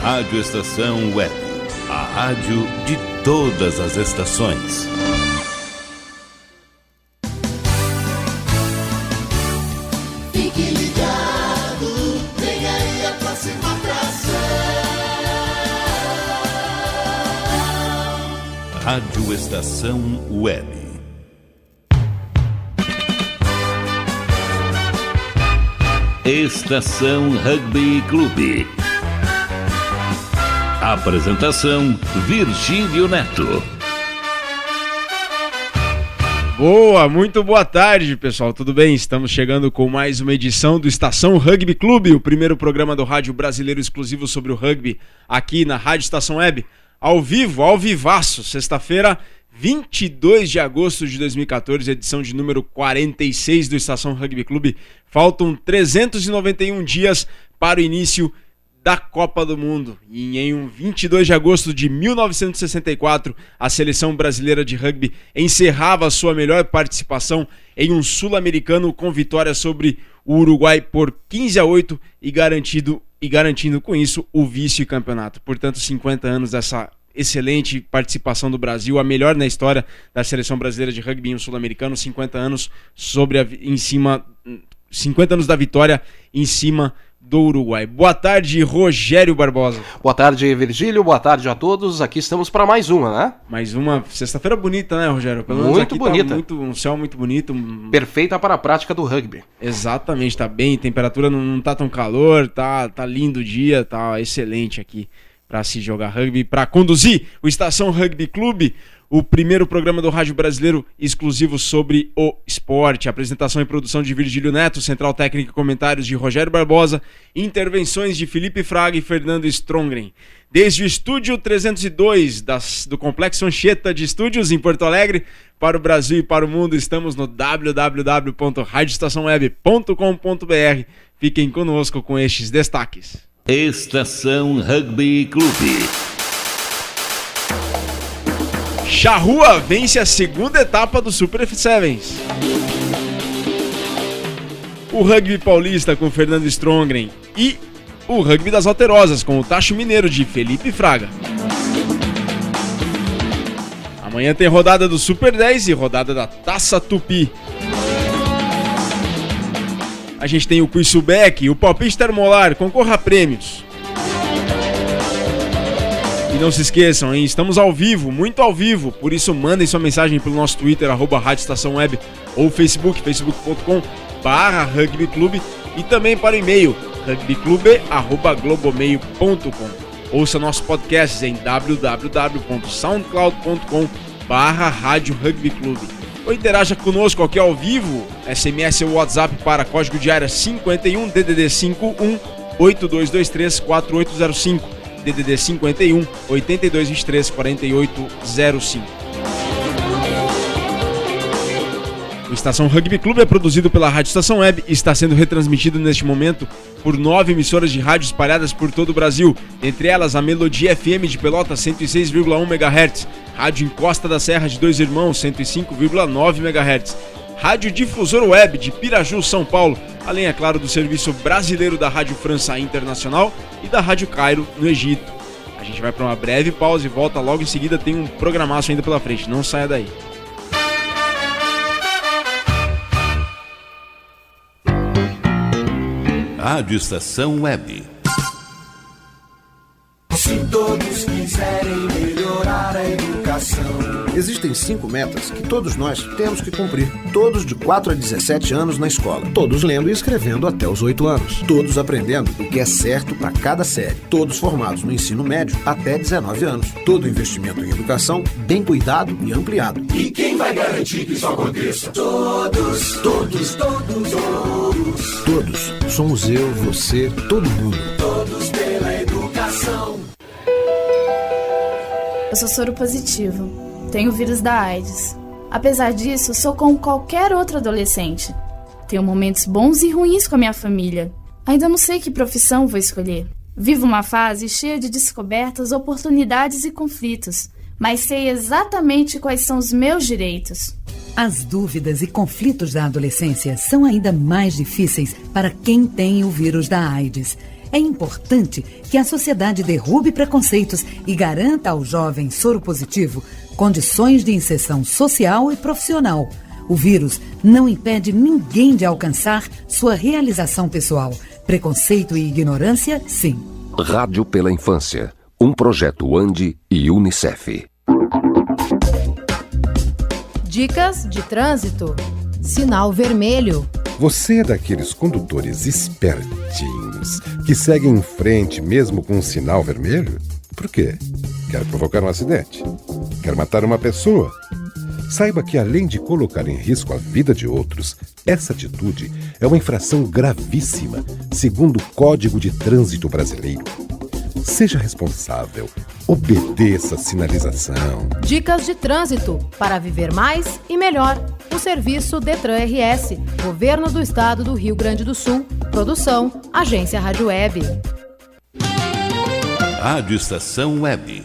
Rádio Estação Web, a rádio de todas as estações. Fique ligado, vem aí a próxima atração. Rádio Estação Web. Estação Rugby Clube. Apresentação: Virgílio Neto. Muito boa tarde, pessoal, tudo bem? Estamos chegando com mais uma edição do Estação Rugby Clube, o primeiro programa do rádio brasileiro exclusivo sobre o rugby, aqui na Rádio Estação Web, ao vivo, ao vivaço, sexta-feira, 22 de agosto de 2014, edição de número 46 do Estação Rugby Clube. Faltam 391 dias para o início da Copa do Mundo. E em 22 de agosto de 1964, a seleção brasileira de rugby encerrava a sua melhor participação em um sul-americano com vitória sobre o Uruguai por 15-8 e garantindo com isso o vice-campeonato. Portanto, 50 anos dessa excelente participação do Brasil, a melhor na história da seleção brasileira de rugby em um sul-americano, 50 anos da vitória em cima do Uruguai. Boa tarde, Rogério Barbosa. Boa tarde, Virgílio. Boa tarde a todos. Aqui estamos para mais uma, né? Mais uma sexta-feira bonita, né, Rogério? Pelo menos muito aqui bonita. Tá um céu muito bonito. Perfeita para a prática do rugby. Exatamente, tá bem. Temperatura não tá tão calor, tá lindo o dia, tá excelente aqui para se jogar rugby, para conduzir o Estação Rugby Clube, o primeiro programa do rádio brasileiro exclusivo sobre o esporte. Apresentação e produção de Virgílio Neto, central técnica e comentários de Rogério Barbosa, intervenções de Felipe Fraga e Fernando Strongren. Desde o estúdio 302 do Complexo Anchieta de Estúdios em Porto Alegre, para o Brasil e para o mundo, estamos no www.radioestaçãoweb.com.br. Fiquem conosco com estes destaques. Estação Rugby Clube. Charrua vence a segunda etapa do Super Sevens. O rugby paulista com Fernando Strongren e o rugby das Alterosas com o Tacho Mineiro de Felipe Fraga. Amanhã tem rodada do Super 10 e rodada da Taça Tupi. A gente tem o Quiz Subec, o palpite termolar, concorra a prêmios. E não se esqueçam, hein? Estamos ao vivo, muito ao vivo, por isso mandem sua mensagem pelo nosso Twitter, @Rádio Estação Web, ou facebook.com/rugbyclube, e também para o e-mail, rugbyclube@globomail.com. Ouça nossos podcasts em www.soundcloud.com/Rádio Rugby Clube. Ou interaja conosco aqui ao vivo, SMS ou WhatsApp para código de área 51 DDD 51 8223 4805, DDD 51 8223 4805. O Estação Rugby Clube é produzido pela Rádio Estação Web e está sendo retransmitido neste momento por 9 emissoras de rádio espalhadas por todo o Brasil, entre elas a Melodia FM de Pelotas 106,1 MHz, Rádio Encosta da Serra de Dois Irmãos 105,9 MHz, Rádio Difusor Web de Piraju, São Paulo, além, é claro, do serviço brasileiro da Rádio França Internacional e da Rádio Cairo, no Egito. A gente vai para uma breve pausa e volta logo em seguida, tem um programaço ainda pela frente, não saia daí. Rádio Estação Web. Se todos quiserem melhorar a educação. Existem 5 metas que todos nós temos que cumprir. Todos de 4 a 17 anos na escola. Todos lendo e escrevendo até os 8 anos. Todos aprendendo o que é certo para cada série. Todos formados no ensino médio até 19 anos. Todo investimento em educação bem cuidado e ampliado. E quem vai garantir que isso aconteça? Todos, todos, todos, todos. Todos. Somos eu, você, todo mundo. Todos pela educação. Eu sou soro positivo. Tenho o vírus da AIDS. Apesar disso, sou como qualquer outro adolescente. Tenho momentos bons e ruins com a minha família. Ainda não sei que profissão vou escolher. Vivo uma fase cheia de descobertas, oportunidades e conflitos, mas sei exatamente quais são os meus direitos. As dúvidas e conflitos da adolescência são ainda mais difíceis para quem tem o vírus da AIDS. É importante que a sociedade derrube preconceitos e garanta ao jovem soropositivo condições de inserção social e profissional. O vírus não impede ninguém de alcançar sua realização pessoal. Preconceito e ignorância, sim. Rádio pela Infância, um projeto ANDI e Unicef. Dicas de trânsito. Sinal vermelho. Você é daqueles condutores espertinhos que seguem em frente mesmo com um sinal vermelho? Por quê? Quer provocar um acidente? Quer matar uma pessoa? Saiba que, além de colocar em risco a vida de outros, essa atitude é uma infração gravíssima, segundo o Código de Trânsito Brasileiro. Seja responsável, obedeça a sinalização. Dicas de trânsito para viver mais e melhor. O serviço Detran RS, Governo do Estado do Rio Grande do Sul. Produção, Agência Rádio Web. Rádio Estação Web.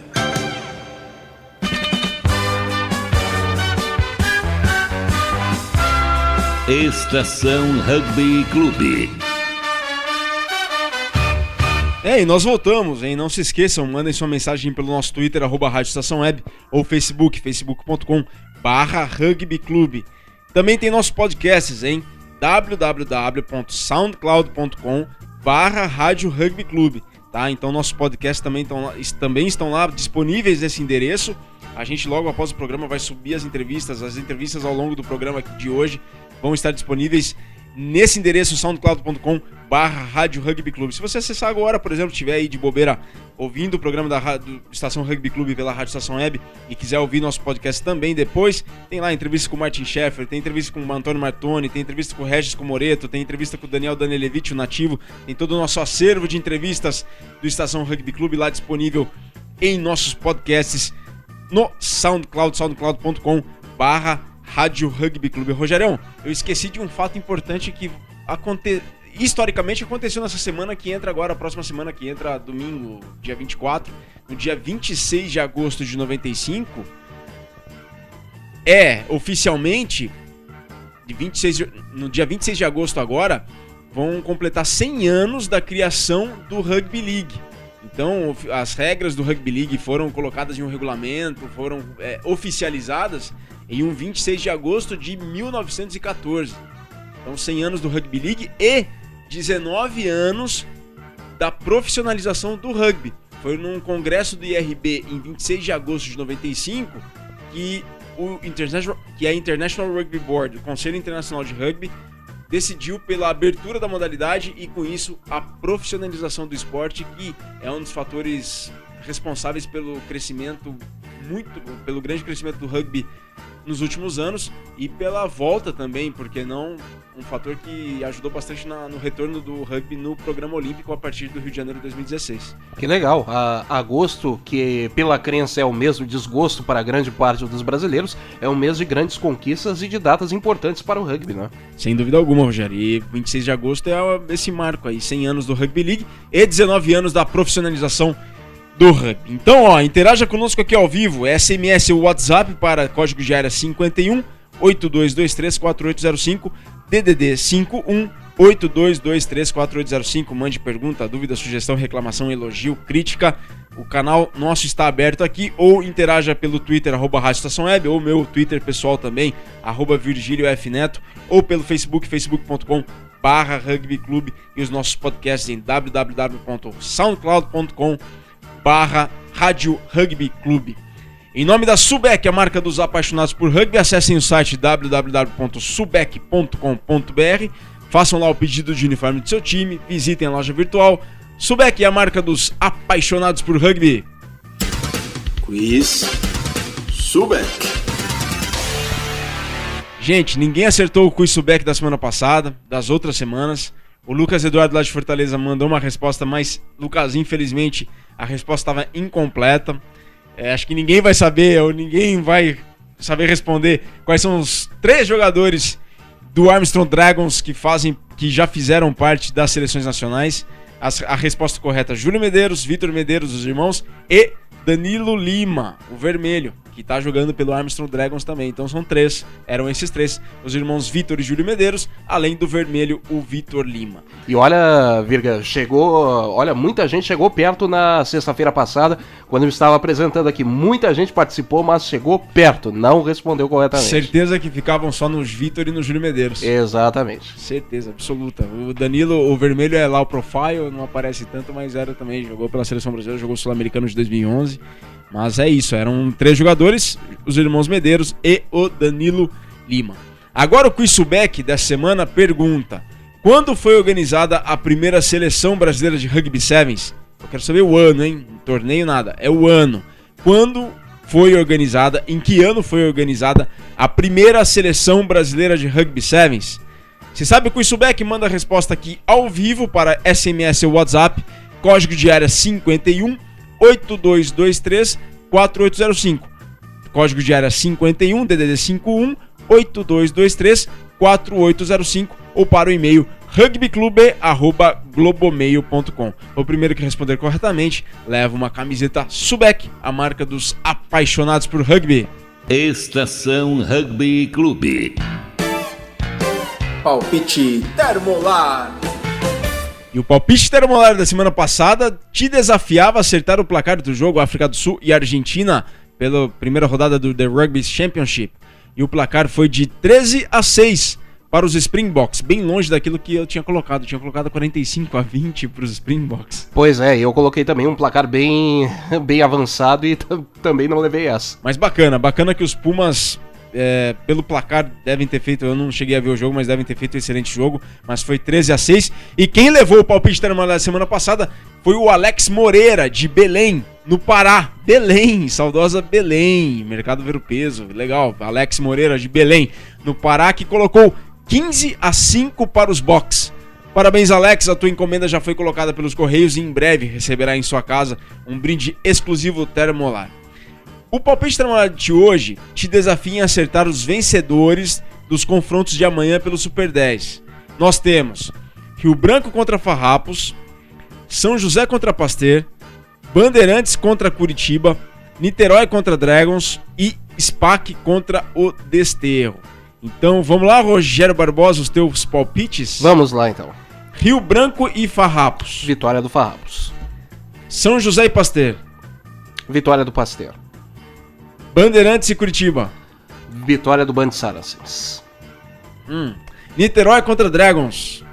Estação Rugby Clube. E nós voltamos, hein? Não se esqueçam, mandem sua mensagem pelo nosso Twitter, @Rádio Estação Web, ou Facebook, facebook.com/rugbyclube. Também tem nossos podcasts, hein? www.soundcloud.com/Rádio Rugby Clube, tá? Então nossos podcasts também estão lá disponíveis nesse endereço. A gente logo após o programa vai subir as entrevistas ao longo do programa de hoje vão estar disponíveis nesse endereço, soundcloud.com/Rádio Rugby Clube. Se você acessar agora, por exemplo, estiver aí de bobeira ouvindo o programa da Estação Rugby Clube pela Rádio Estação Web e quiser ouvir nosso podcast também depois, tem lá entrevista com o Martin Scheffer, tem entrevista com o Antônio Martoni, tem entrevista com o Regis Comoreto, tem entrevista com o Daniel Danilevich, o nativo, tem todo o nosso acervo de entrevistas do Estação Rugby Clube lá disponível em nossos podcasts no SoundCloud, soundcloud.com/Rádio Rugby Clube. Rogerão, eu esqueci de um fato importante que historicamente aconteceu nessa semana que entra agora, a próxima semana que entra domingo, dia 24, no dia 26 de agosto de 95, oficialmente, no dia 26 de agosto agora, vão completar 100 anos da criação do Rugby League. Então, as regras do Rugby League foram colocadas em um regulamento, foram oficializadas em um 26 de agosto de 1914. Então, 100 anos do Rugby League e 19 anos da profissionalização do rugby. Foi num congresso do IRB em 26 de agosto de 95 que a International Rugby Board, o Conselho Internacional de Rugby, decidiu pela abertura da modalidade e, com isso, a profissionalização do esporte, que é um dos fatores responsáveis pelo grande crescimento do rugby nos últimos anos e pela volta também, porque não, um fator que ajudou bastante no retorno do rugby no programa olímpico a partir do Rio de Janeiro de 2016. Que legal, agosto, que pela crença é o mês do desgosto para grande parte dos brasileiros, é um mês de grandes conquistas e de datas importantes para o rugby, né? Sem dúvida alguma, Rogério, e 26 de agosto é esse marco aí, 100 anos do Rugby League e 19 anos da profissionalização do rugby. Então, interaja conosco aqui ao vivo, SMS ou WhatsApp para código de área 51 8223 4805, DDD 51 8223 4805. Mande pergunta, dúvida, sugestão, reclamação, elogio, crítica. O canal nosso está aberto aqui, ou interaja pelo Twitter, @Rádio Estação Web, ou meu Twitter pessoal também, @VirgílioFNeto, ou pelo Facebook, facebook.com/rugbyclube, e os nossos podcasts em www.soundcloud.com/Rádio Rugby Clube. Em nome da Subec, a marca dos apaixonados por rugby, acessem o site www.subec.com.br, façam lá o pedido de uniforme do seu time, visitem a loja virtual. Subec é a marca dos apaixonados por rugby. Quiz Subec. Gente, ninguém acertou o Quiz Subec da semana passada, das outras semanas. O Lucas Eduardo lá de Fortaleza mandou uma resposta, mas, Lucas, infelizmente, a resposta estava incompleta. Acho que ninguém vai saber, ou ninguém vai saber responder quais são os 3 jogadores do Armstrong Dragons que já fizeram parte das seleções nacionais. A resposta correta: Júlio Medeiros, Vitor Medeiros, os irmãos, e Danilo Lima, o vermelho, que está jogando pelo Armstrong Dragons também. Então são 3, eram esses 3, os irmãos Vitor e Júlio Medeiros, além do vermelho, o Vitor Lima. E olha, Virga, muita gente chegou perto na sexta-feira passada, quando eu estava apresentando aqui. Muita gente participou, mas chegou perto, não respondeu corretamente. Certeza que ficavam só nos Vitor e no Júlio Medeiros. Exatamente. Certeza absoluta. O Danilo, o vermelho é lá o profile, não aparece tanto, mas era também, jogou pela Seleção Brasileira, jogou Sul-Americano de 2011. Mas é isso, eram 3 jogadores, os irmãos Medeiros e o Danilo Lima. Agora o Quiz Subec dessa semana pergunta: quando foi organizada a primeira seleção brasileira de Rugby Sevens? Eu quero saber o ano, hein? Não torneio nada, é o ano. Quando foi organizada, em que ano foi organizada a primeira seleção brasileira de Rugby Sevens? Se sabe o Quiz Subec, manda a resposta aqui ao vivo para SMS ou WhatsApp, código de área 51 8223 4805. Código de área 51 DDD 51 8223 4805 ou para o e-mail rugbyclube@globomail.com. O primeiro que responder corretamente leva uma camiseta Subec, a marca dos apaixonados por rugby. Estação Rugby Clube. Palpite Termolar. E o palpite termolar da semana passada te desafiava a acertar o placar do jogo África do Sul e Argentina pela primeira rodada do The Rugby Championship. E o placar foi de 13-6 para os Springboks, bem longe daquilo que eu tinha colocado. Eu tinha colocado 45-20 para os Springboks. Pois é, eu coloquei também um placar bem avançado e também não levei essa. Mas bacana que os Pumas, pelo placar, devem ter feito, eu não cheguei a ver o jogo, mas devem ter feito um excelente jogo, mas foi 13-6. E quem levou o palpite termolar da semana passada foi o Alex Moreira, de Belém, no Pará. Belém, saudosa Belém, Mercado Ver o Peso, legal. Alex Moreira, de Belém, no Pará, que colocou 15-5 para os Boks. Parabéns, Alex, a tua encomenda já foi colocada pelos Correios e em breve receberá em sua casa um brinde exclusivo termolar. O palpite termolar de hoje te desafia em acertar os vencedores dos confrontos de amanhã pelo Super 10. Nós temos Rio Branco contra Farrapos, São José contra Pasteur, Bandeirantes contra Curitiba, Niterói contra Dragons e SPAC contra o Desterro. Então vamos lá, Rogério Barbosa, os teus palpites? Vamos lá então. Rio Branco e Farrapos. Vitória do Farrapos. São José e Pasteur. Vitória do Pasteur. Bandeirantes e Curitiba. Vitória do Band Saracens. Niterói contra Dragons.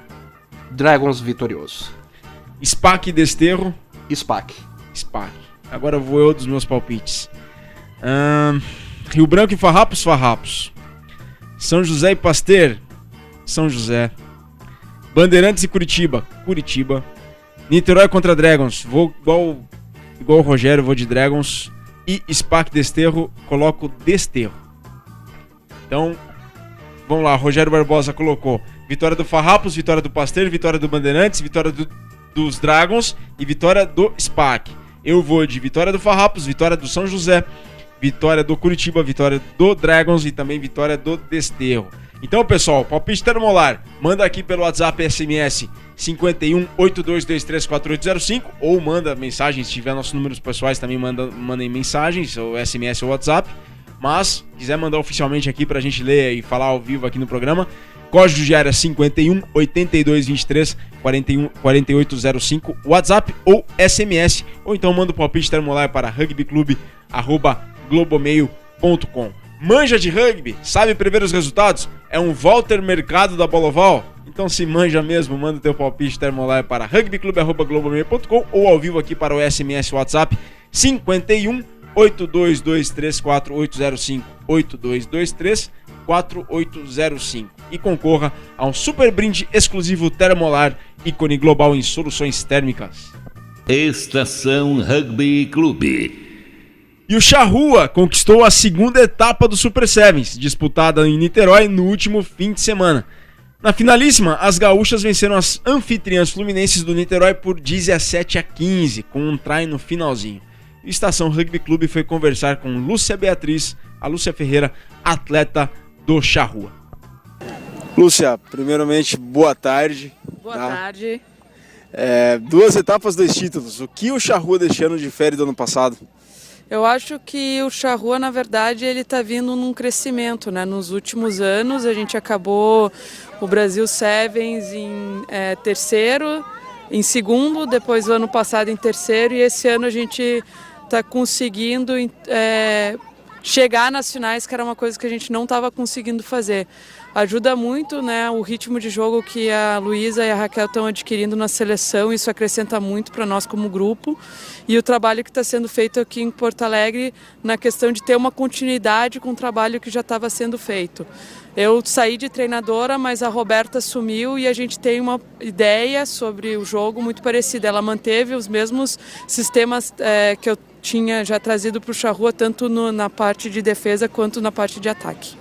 Dragons vitorioso. SPAC e Desterro. SPAC. Agora vou eu dos meus palpites. Rio Branco e Farrapos, Farrapos. São José e Pasteur, São José. Bandeirantes e Curitiba, Curitiba. Niterói contra Dragons, vou igual o Rogério, vou de Dragons. E SPAC Desterro, coloco Desterro. Então, vamos lá, Rogério Barbosa colocou vitória do Farrapos, vitória do Pasteur, vitória do Bandeirantes, vitória dos Dragons e vitória do SPAC. Eu vou de vitória do Farrapos, vitória do São José, vitória do Curitiba, vitória do Dragons e também vitória do Desterro. Então, pessoal, palpite termolar, manda aqui pelo WhatsApp SMS 51 8223 4805 ou manda mensagem, se tiver nossos números pessoais também mandem mensagens, ou SMS ou WhatsApp. Mas, quiser mandar oficialmente aqui pra gente ler e falar ao vivo aqui no programa, código de área 51 8223 4805, WhatsApp ou SMS, ou então manda o palpite termolar para rugbyclube@globomail.com. Manja de rugby? Sabe prever os resultados? É um Walter Mercado da Bola Oval? Então se manja mesmo, manda o teu palpite termolar para rugbyclube@globomail.com ou ao vivo aqui para o SMS WhatsApp 51 8223 4805 8223 4805 e concorra a um super brinde exclusivo termolar, ícone global em soluções térmicas. Estação Rugby Clube. E o Charrua conquistou a segunda etapa do Super Sevens, disputada em Niterói no último fim de semana. Na finalíssima, as gaúchas venceram as anfitriãs fluminenses do Niterói por 17-15, com um try no finalzinho. E Estação Rugby Clube foi conversar com Lúcia Beatriz, a Lúcia Ferreira, atleta do Charrua. Lúcia, primeiramente, boa tarde. Boa tarde. 2 etapas, 2 títulos. O que o Charrua deste ano difere do ano passado? Eu acho que o Charrua, na verdade, ele está vindo num crescimento, né? Nos últimos anos, a gente acabou o Brasil Sevens em terceiro, em segundo, depois o ano passado em terceiro, e esse ano a gente está conseguindo chegar nas finais, que era uma coisa que a gente não estava conseguindo fazer. Ajuda muito, né, o ritmo de jogo que a Luísa e a Raquel estão adquirindo na seleção, isso acrescenta muito para nós como grupo, e o trabalho que está sendo feito aqui em Porto Alegre na questão de ter uma continuidade com o trabalho que já estava sendo feito. Eu saí de treinadora, mas a Roberta assumiu e a gente tem uma ideia sobre o jogo muito parecida. Ela manteve os mesmos sistemas que eu tinha já trazido para o Charrua, tanto na parte de defesa quanto na parte de ataque.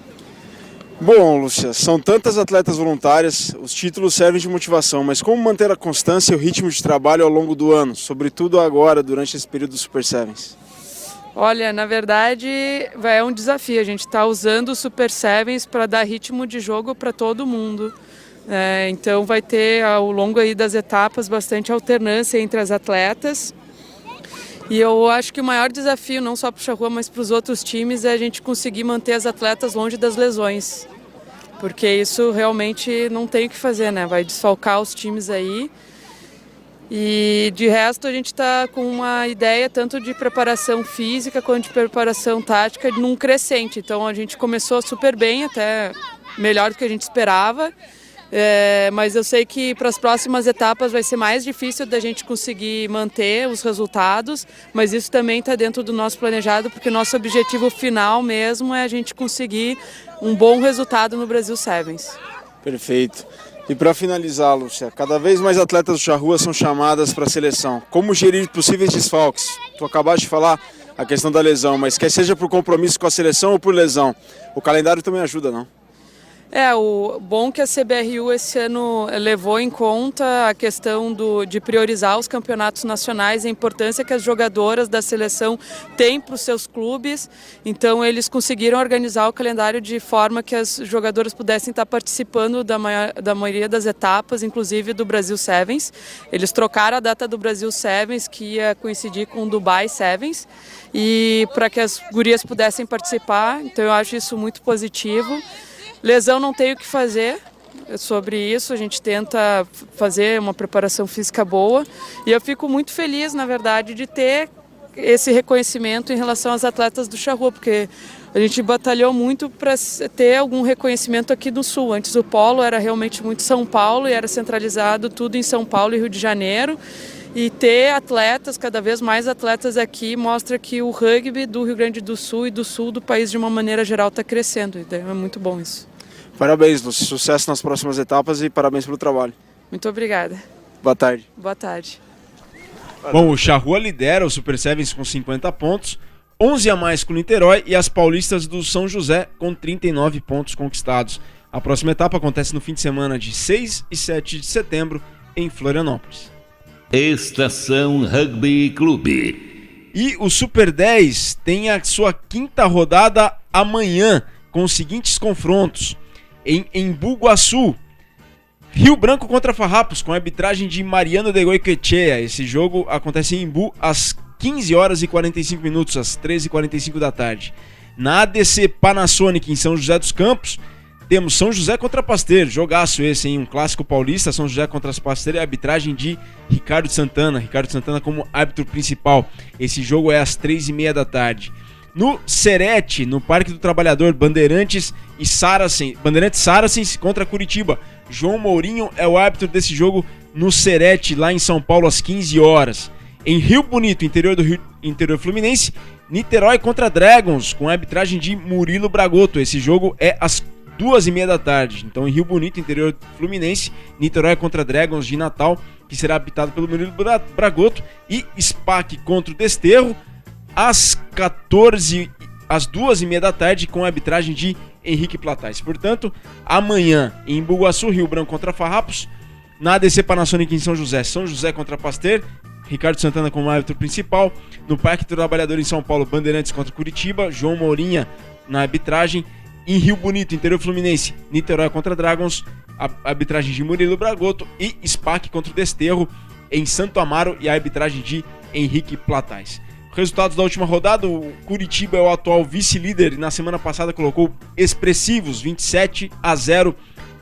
Bom, Lúcia, são tantas atletas voluntárias, os títulos servem de motivação, mas como manter a constância e o ritmo de trabalho ao longo do ano, sobretudo agora, durante esse período do Super Sevens? Olha, na verdade é um desafio, a gente está usando o Super Sevens para dar ritmo de jogo para todo mundo. Então vai ter ao longo aí das etapas bastante alternância entre as atletas. E eu acho que o maior desafio, não só para o Charrua, mas para os outros times, é a gente conseguir manter as atletas longe das lesões. Porque isso realmente não tem o que fazer, né? Vai desfalcar os times aí. E de resto a gente está com uma ideia tanto de preparação física quanto de preparação tática num crescente. Então a gente começou super bem, até melhor do que a gente esperava. Mas eu sei que para as próximas etapas vai ser mais difícil da gente conseguir manter os resultados, mas isso também está dentro do nosso planejado, porque o nosso objetivo final mesmo é a gente conseguir um bom resultado no Brasil Sevens. Perfeito. E para finalizar, Lúcia, cada vez mais atletas do Charrua são chamadas para a seleção. Como gerir possíveis desfalques? Tu acabaste de falar a questão da lesão, mas quer seja por compromisso com a seleção ou por lesão, o calendário também ajuda, não? O bom que a CBRU esse ano levou em conta a questão de priorizar os campeonatos nacionais, a importância que as jogadoras da seleção têm para os seus clubes. Então eles conseguiram organizar o calendário de forma que as jogadoras pudessem estar participando da maioria das etapas, inclusive do Brasil Sevens. Eles trocaram a data do Brasil Sevens, que ia coincidir com o Dubai Sevens, e para que as gurias pudessem participar. Então eu acho isso muito positivo. Lesão não tem o que fazer sobre isso, a gente tenta fazer uma preparação física boa e eu fico muito feliz, na verdade, de ter esse reconhecimento em relação às atletas do Charrua, porque a gente batalhou muito para ter algum reconhecimento aqui do Sul. Antes o polo era realmente muito São Paulo e era centralizado tudo em São Paulo e Rio de Janeiro. E ter atletas, cada vez mais atletas aqui, mostra que o rugby do Rio Grande do Sul e do sul do país, de uma maneira geral, está crescendo. É muito bom isso. Parabéns, Lúcia. Sucesso nas próximas etapas e parabéns pelo trabalho. Muito obrigada. Boa tarde. Boa tarde. Bom, o Charrua lidera o Super Sevens com 50 pontos, 11 a mais que o Niterói e as paulistas do São José com 39 pontos conquistados. A próxima etapa acontece no fim de semana de 6 e 7 de setembro em Florianópolis. Estação Rugby Clube. E o Super 10 tem a sua quinta rodada amanhã, com os seguintes confrontos. Em Embu-Guaçu, Rio Branco contra Farrapos, com a arbitragem de Mariano de Goicoechea. Esse jogo acontece em Embu às 15 horas e 45 minutos, às 13h45 da tarde. Na ADC Panasonic, em São José dos Campos, temos São José contra Pasteur, jogaço esse, hein? Um clássico paulista, São José contra Pasteur, e a arbitragem de Ricardo Santana como árbitro principal. Esse jogo é às 3h30 da tarde. No Serete, no Parque do Trabalhador, Bandeirantes Saracens contra Curitiba. João Mourinho é o árbitro desse jogo no Serete, lá em São Paulo, às 15 horas. Em Rio Bonito, interior Fluminense, Niterói contra Dragons, com a arbitragem de Murilo Bragotto. Esse jogo é às 2h30 da tarde. Então, em Rio Bonito, interior Fluminense, Niterói contra Dragons de Natal, que será habitado pelo Murilo Bragotto. E SPAC contra o Desterro, às 2h30 da tarde, com a arbitragem de Henrique Platais. Portanto, amanhã em Embu-Guaçu, Rio Branco contra Farrapos. Na ADC Panasonic em São José contra Pasteur, Ricardo Santana como árbitro principal. No Parque do Trabalhador em São Paulo, Bandeirantes contra Curitiba, João Mourinho na arbitragem. Em Rio Bonito, interior Fluminense, Niterói contra Dragons, a arbitragem de Murilo Bragotto. E SPAC contra o Desterro em Santo Amaro e a arbitragem de Henrique Platais. Resultados da última rodada: o Curitiba é o atual vice-líder e na semana passada colocou expressivos 27-0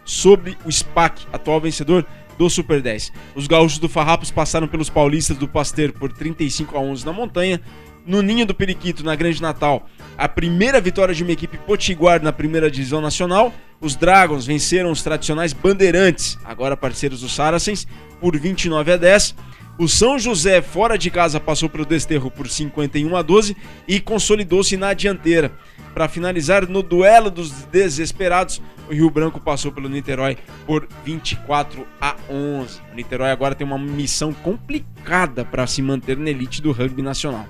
sobre o SPAC, atual vencedor do Super 10. Os gaúchos do Farrapos passaram pelos paulistas do Pasteur por 35-11 na montanha. No Ninho do Periquito, na Grande Natal, a primeira vitória de uma equipe potiguar na primeira divisão nacional. Os Dragons venceram os tradicionais Bandeirantes, agora parceiros dos Saracens, por 29-10. O São José, fora de casa, passou pelo Desterro por 51-12 e consolidou-se na dianteira. Para finalizar, no duelo dos desesperados, o Rio Branco passou pelo Niterói por 24-11. O Niterói agora tem uma missão complicada para se manter na elite do rugby nacional.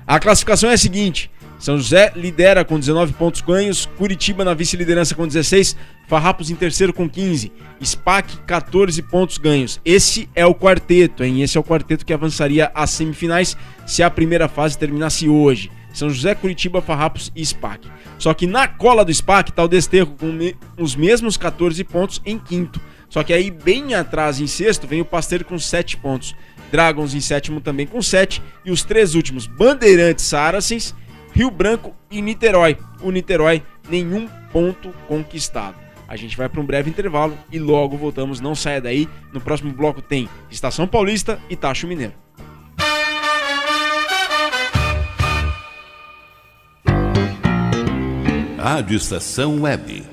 A classificação é a seguinte: São José lidera com 19 pontos ganhos, Curitiba na vice-liderança com 16, Farrapos em terceiro com 15, SPAC 14 pontos ganhos. Esse é o quarteto, hein? Esse é o quarteto que avançaria às semifinais se a primeira fase terminasse hoje. São José, Curitiba, Farrapos e SPAC. Só que na cola do SPAC está o Desterro com os mesmos 14 pontos em quinto. Só que aí bem atrás em sexto vem o Pasteur com 7 pontos. Dragons em sétimo também com 7. E os três últimos, Bandeirantes, Saracens, Rio Branco e Niterói. O Niterói, nenhum ponto conquistado. A gente vai para um breve intervalo e logo voltamos. Não saia daí. No próximo bloco tem Estação Paulista e Tacho Mineiro. Rádio Estação Web.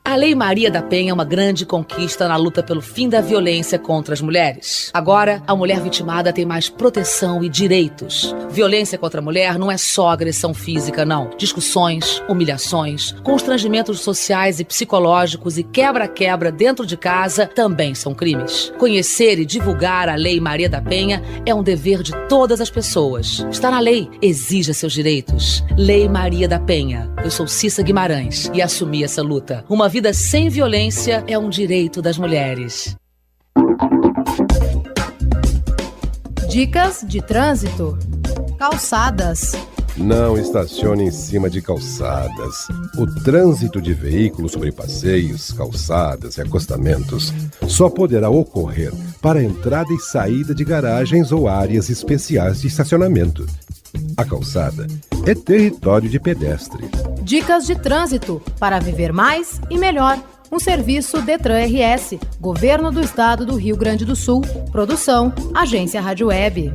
A Lei Maria da Penha é uma grande conquista na luta pelo fim da violência contra as mulheres. Agora, a mulher vitimada tem mais proteção e direitos. Violência contra a mulher não é só agressão física, não. Discussões, humilhações, constrangimentos sociais e psicológicos e quebra-quebra dentro de casa também são crimes. Conhecer e divulgar a Lei Maria da Penha é um dever de todas as pessoas. Está na lei, exija seus direitos. Lei Maria da Penha. Eu sou Cissa Guimarães e assumi essa luta. Uma vida sem violência é um direito das mulheres. Dicas de trânsito. Calçadas. Não estacione em cima de calçadas. O trânsito de veículos sobre passeios, calçadas e acostamentos só poderá ocorrer para entrada e saída de garagens ou áreas especiais de estacionamento. A calçada é território de pedestre. Dicas de trânsito para viver mais e melhor. Um serviço Detran RS, Governo do Estado do Rio Grande do Sul. Produção, Agência Rádio Web.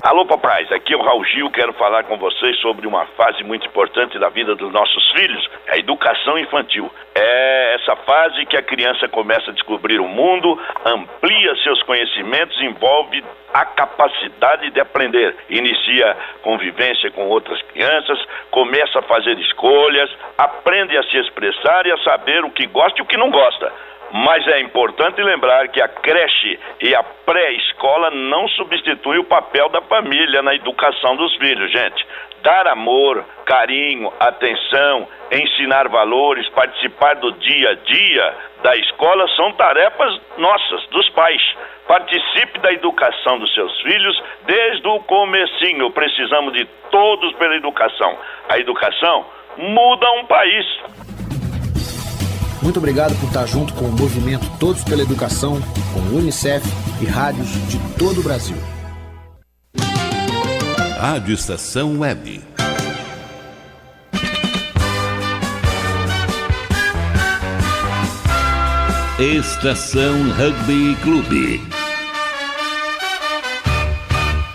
Alô, papais, aqui é o Raul Gil, quero falar com vocês sobre uma fase muito importante da vida dos nossos filhos, a educação infantil. É essa fase que a criança começa a descobrir o mundo, amplia seus conhecimentos, envolve a capacidade de aprender, inicia convivência com outras crianças, começa a fazer escolhas, aprende a se expressar e a saber o que gosta e o que não gosta. Mas é importante lembrar que a creche e a pré-escola não substituem o papel da família na educação dos filhos, gente. Dar amor, carinho, atenção, ensinar valores, participar do dia a dia da escola são tarefas nossas, dos pais. Participe da educação dos seus filhos desde o comecinho. Precisamos de todos pela educação. A educação muda um país. Muito obrigado por estar junto com o movimento Todos pela Educação, com o Unicef e rádios de todo o Brasil. Rádio Estação Web. Estação Rugby Clube.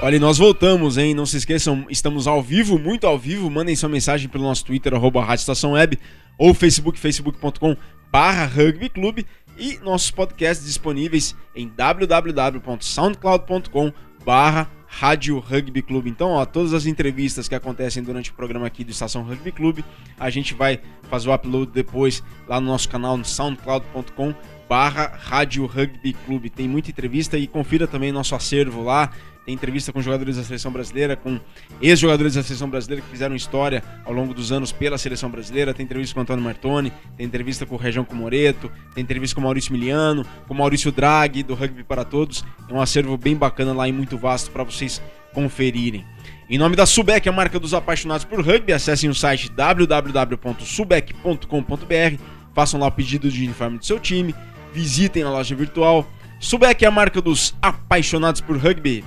Olha, e nós voltamos, hein? Não se esqueçam, estamos ao vivo, muito ao vivo. Mandem sua mensagem pelo nosso Twitter, @Rádio Estação Web, ou facebook.com/rugbyclube, e nossos podcasts disponíveis em www.soundcloud.com/Rádio Rugby Clube. Então, ó, todas as entrevistas que acontecem durante o programa aqui do Estação Rugby Clube, a gente vai fazer o upload depois lá no nosso canal no soundcloud.com/Rádio Rugby Clube. Tem muita entrevista e confira também nosso acervo lá. Tem entrevista com jogadores da Seleção Brasileira, com ex-jogadores da Seleção Brasileira que fizeram história ao longo dos anos pela Seleção Brasileira. Tem entrevista com o Antônio Martoni, tem entrevista com o Região Comoreto, tem entrevista com o Maurício Miliano, com o Maurício Draghi, do Rugby para Todos. É um acervo bem bacana lá e muito vasto para vocês conferirem. Em nome da Subec, a marca dos apaixonados por rugby, acessem o site www.subec.com.br, façam lá o pedido de uniforme do seu time, visitem a loja virtual. Subec é a marca dos apaixonados por rugby.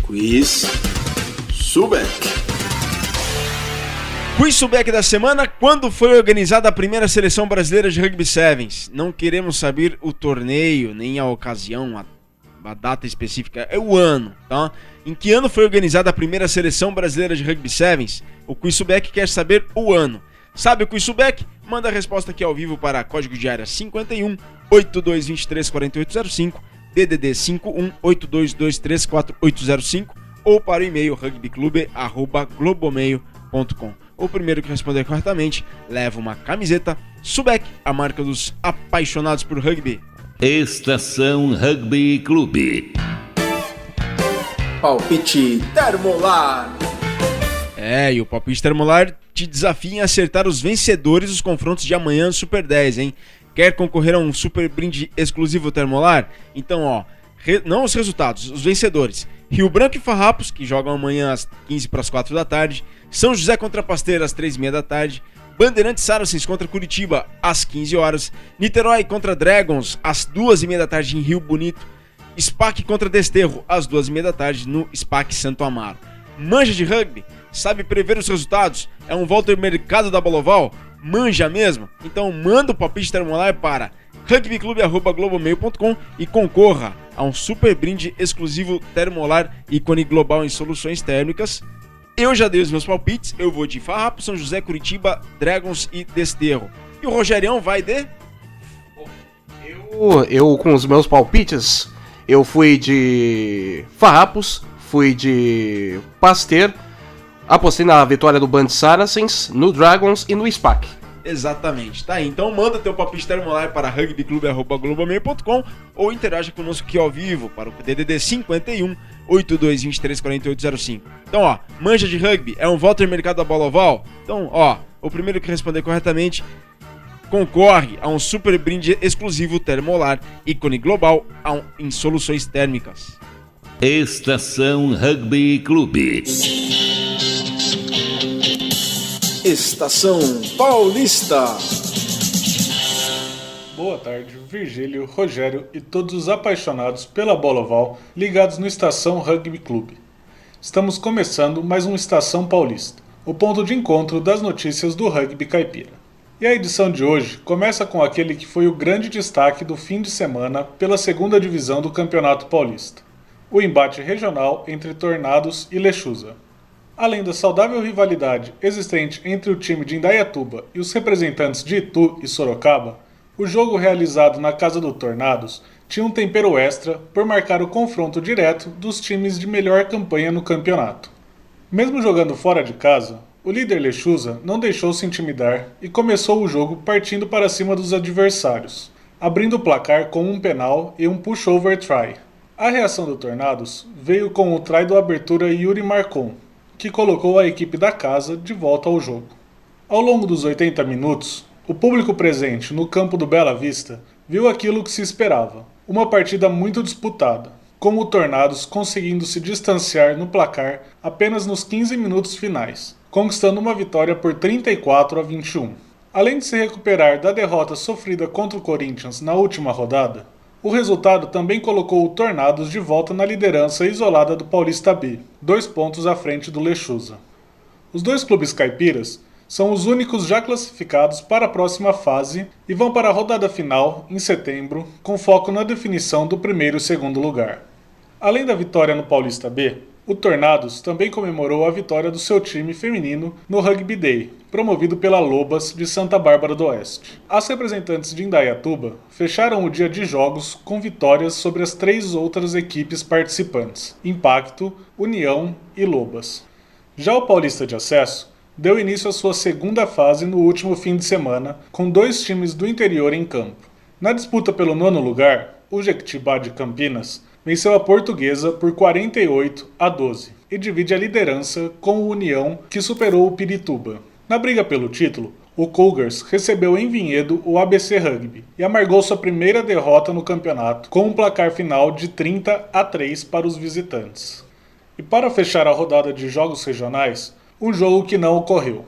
Quiz Subec. Quiz Subec da semana. Quando foi organizada a primeira seleção brasileira de Rugby Sevens? Não queremos saber o torneio, nem a ocasião, a data específica, é o ano, tá? Em que ano foi organizada a primeira seleção brasileira de Rugby Sevens? O Quiz Subec quer saber o ano. Sabe o Quiz Subec? Manda a resposta aqui ao vivo para código de área 51 8223 4805, DDD 51 8223 4805 ou para o e-mail rugbyclube@globomail.com. O primeiro que responder corretamente leva uma camiseta Subec, a marca dos apaixonados por rugby. Estação Rugby Clube. Palpite Termolar. E o palpite Termolar te desafia em acertar os vencedores dos confrontos de amanhã do Super 10, hein? Quer concorrer a um super brinde exclusivo Termolar? Então, não os resultados, os vencedores. Rio Branco e Farrapos, que jogam amanhã às 15 para as 4 da tarde. São José contra Pasteira às 3h30 da tarde. Bandeirantes Saracens contra Curitiba às 15 horas. Niterói contra Dragons às 2h30 da tarde em Rio Bonito. SPAC contra Desterro às 2h30 da tarde no SPAC Santo Amaro. Manja de rugby? Sabe prever os resultados? É um Walter Mercado da Boloval? Manja mesmo? Então manda o palpite Termolar para rugbyclube@globomail.com e concorra a um super brinde exclusivo Termolar, ícone global em soluções térmicas. Eu já dei os meus palpites, eu vou de Farrapo, São José, Curitiba, Dragons e Desterro. E o Rogerião vai de... Eu com os meus palpites, eu fui de Farrapos, fui de Pasteur, apostei na vitória do Band Saracens, no Dragons e no SPAC. Exatamente, tá aí. Então manda teu palpite Termolar para rugbyclube@globomail.com ou interaja conosco aqui ao vivo para o DDD 51 8223 4805. Então, manja de rugby, é um Walter Mercado da Bola Oval? Então, o primeiro que responder corretamente concorre a um super brinde exclusivo Termolar, ícone global em soluções térmicas. Estação Rugby Clube. Estação Paulista. Boa tarde, Virgílio, Rogério e todos os apaixonados pela bola oval ligados no Estação Rugby Clube. Estamos começando mais um Estação Paulista, o ponto de encontro das notícias do rugby caipira. E a edição de hoje começa com aquele que foi o grande destaque do fim de semana pela segunda divisão do Campeonato Paulista, o embate regional entre Tornados e Lechuza. Além da saudável rivalidade existente entre o time de Indaiatuba e os representantes de Itu e Sorocaba, o jogo realizado na casa do Tornados tinha um tempero extra por marcar o confronto direto dos times de melhor campanha no campeonato. Mesmo jogando fora de casa, o líder Lechuza não deixou se intimidar e começou o jogo partindo para cima dos adversários, abrindo o placar com um penal e um push-over try. A reação do Tornados veio com o try do abertura Yuri Marcon, que colocou a equipe da casa de volta ao jogo. Ao longo dos 80 minutos, o público presente no campo do Bela Vista viu aquilo que se esperava, uma partida muito disputada, com o Tornados conseguindo se distanciar no placar apenas nos 15 minutos finais, conquistando uma vitória por 34-21. Além de se recuperar da derrota sofrida contra o Corinthians na última rodada, o resultado também colocou o Tornados de volta na liderança isolada do Paulista B, 2 pontos à frente do Lechuza. Os dois clubes caipiras são os únicos já classificados para a próxima fase e vão para a rodada final, em setembro, com foco na definição do primeiro e segundo lugar. Além da vitória no Paulista B, o Tornados também comemorou a vitória do seu time feminino no Rugby Day, promovido pela Lobas de Santa Bárbara do Oeste. As representantes de Indaiatuba fecharam o dia de jogos com vitórias sobre as 3 outras equipes participantes, Impacto, União e Lobas. Já o Paulista de Acesso deu início à sua segunda fase no último fim de semana, com 2 times do interior em campo. Na disputa pelo 9º lugar, o Jequitibá de Campinas venceu a Portuguesa por 48-12 e divide a liderança com o União, que superou o Pirituba. Na briga pelo título, o Cougars recebeu em Vinhedo o ABC Rugby e amargou sua primeira derrota no campeonato, com um placar final de 30-3 para os visitantes. E para fechar a rodada de jogos regionais, um jogo que não ocorreu.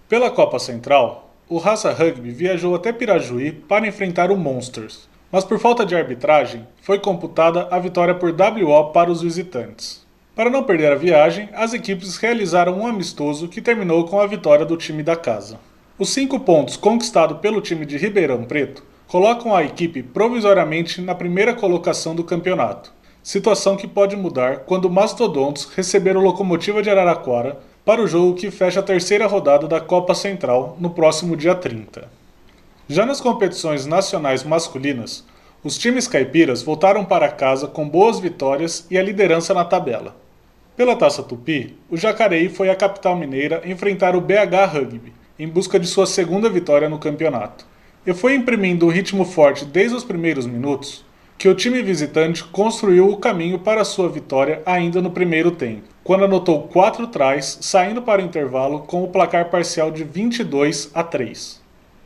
Pela Copa Central, o Raça Rugby viajou até Pirajuí para enfrentar o Monsters, mas por falta de arbitragem, foi computada a vitória por WO para os visitantes. Para não perder a viagem, as equipes realizaram um amistoso que terminou com a vitória do time da casa. Os 5 pontos conquistados pelo time de Ribeirão Preto colocam a equipe provisoriamente na primeira colocação do campeonato, situação que pode mudar quando o Mastodontes receber o Locomotiva de Araraquara para o jogo que fecha a terceira rodada da Copa Central no próximo dia 30. Já nas competições nacionais masculinas, os times caipiras voltaram para casa com boas vitórias e a liderança na tabela. Pela Taça Tupi, o Jacareí foi à capital mineira enfrentar o BH Rugby, em busca de sua segunda vitória no campeonato. E foi imprimindo um ritmo forte desde os primeiros minutos que o time visitante construiu o caminho para sua vitória ainda no primeiro tempo, quando anotou 4 tries, saindo para o intervalo com o placar parcial de 22-3.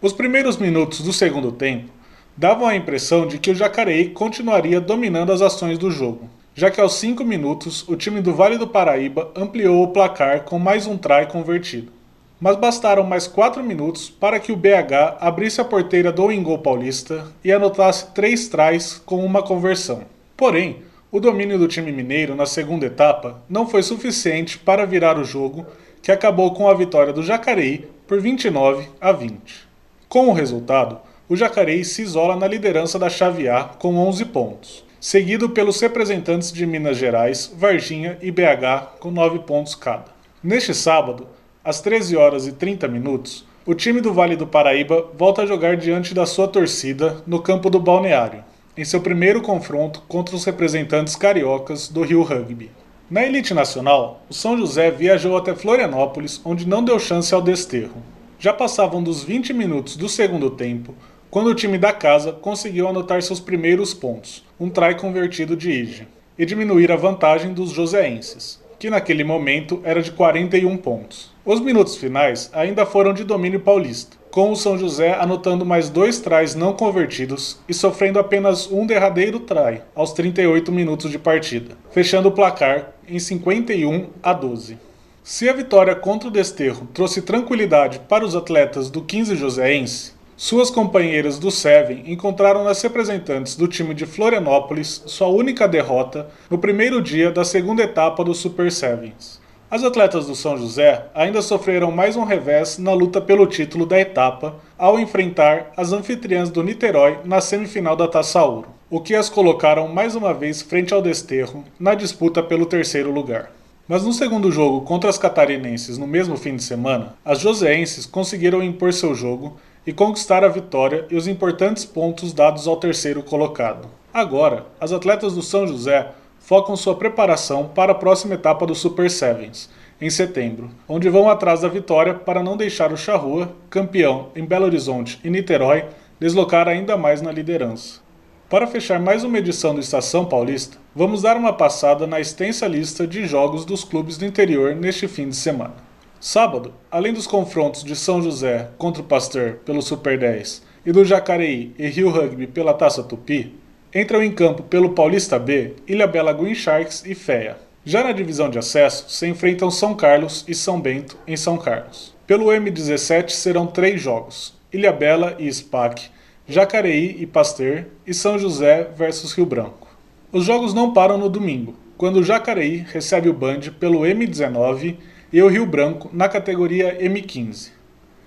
Os primeiros minutos do segundo tempo davam a impressão de que o Jacareí continuaria dominando as ações do jogo, já que aos 5 minutos o time do Vale do Paraíba ampliou o placar com mais um try convertido. Mas bastaram mais 4 minutos para que o BH abrisse a porteira do Ingol Paulista e anotasse 3 tries com uma conversão. Porém, o domínio do time mineiro na segunda etapa não foi suficiente para virar o jogo, que acabou com a vitória do Jacareí por 29-20. Com o resultado, o Jacareí se isola na liderança da chave A com 11 pontos, seguido pelos representantes de Minas Gerais, Varginha e BH com 9 pontos cada. Neste sábado, às 13h30, o time do Vale do Paraíba volta a jogar diante da sua torcida no campo do Balneário, em seu primeiro confronto contra os representantes cariocas do Rio Rugby. Na elite nacional, o São José viajou até Florianópolis, onde não deu chance ao desterro. Já passavam dos 20 minutos do segundo tempo, quando o time da casa conseguiu anotar seus primeiros pontos, um try convertido de Ige, e diminuir a vantagem dos joseenses, que naquele momento era de 41 pontos. Os minutos finais ainda foram de domínio paulista, com o São José anotando mais 2 tries não convertidos e sofrendo apenas um derradeiro try aos 38 minutos de partida, fechando o placar em 51-12. Se a vitória contra o desterro trouxe tranquilidade para os atletas do 15 joseense, suas companheiras do Seven encontraram nas representantes do time de Florianópolis sua única derrota no primeiro dia da segunda etapa do Super Sevens. As atletas do São José ainda sofreram mais um revés na luta pelo título da etapa ao enfrentar as anfitriãs do Niterói na semifinal da Taça Ouro, o que as colocaram mais uma vez frente ao desterro na disputa pelo terceiro lugar. Mas no segundo jogo contra as catarinenses no mesmo fim de semana, as joseenses conseguiram impor seu jogo e conquistar a vitória e os importantes pontos dados ao terceiro colocado. Agora, as atletas do São José focam sua preparação para a próxima etapa do Super Sevens, em setembro, onde vão atrás da vitória para não deixar o Charrua, campeão em Belo Horizonte e Niterói, deslocar ainda mais na liderança. Para fechar mais uma edição do Estação Paulista, vamos dar uma passada na extensa lista de jogos dos clubes do interior neste fim de semana. Sábado, além dos confrontos de São José contra o Pasteur pelo Super 10 e do Jacareí e Rio Rugby pela Taça Tupi, entram em campo pelo Paulista B, Ilhabela Green Sharks e FEA. Já na divisão de acesso, se enfrentam São Carlos e São Bento em São Carlos. Pelo M17 serão 3 jogos, Ilhabela e SPAC, Jacareí e Pasteur e São José versus Rio Branco. Os jogos não param no domingo, quando o Jacareí recebe o Band pelo M19 e o Rio Branco na categoria M15.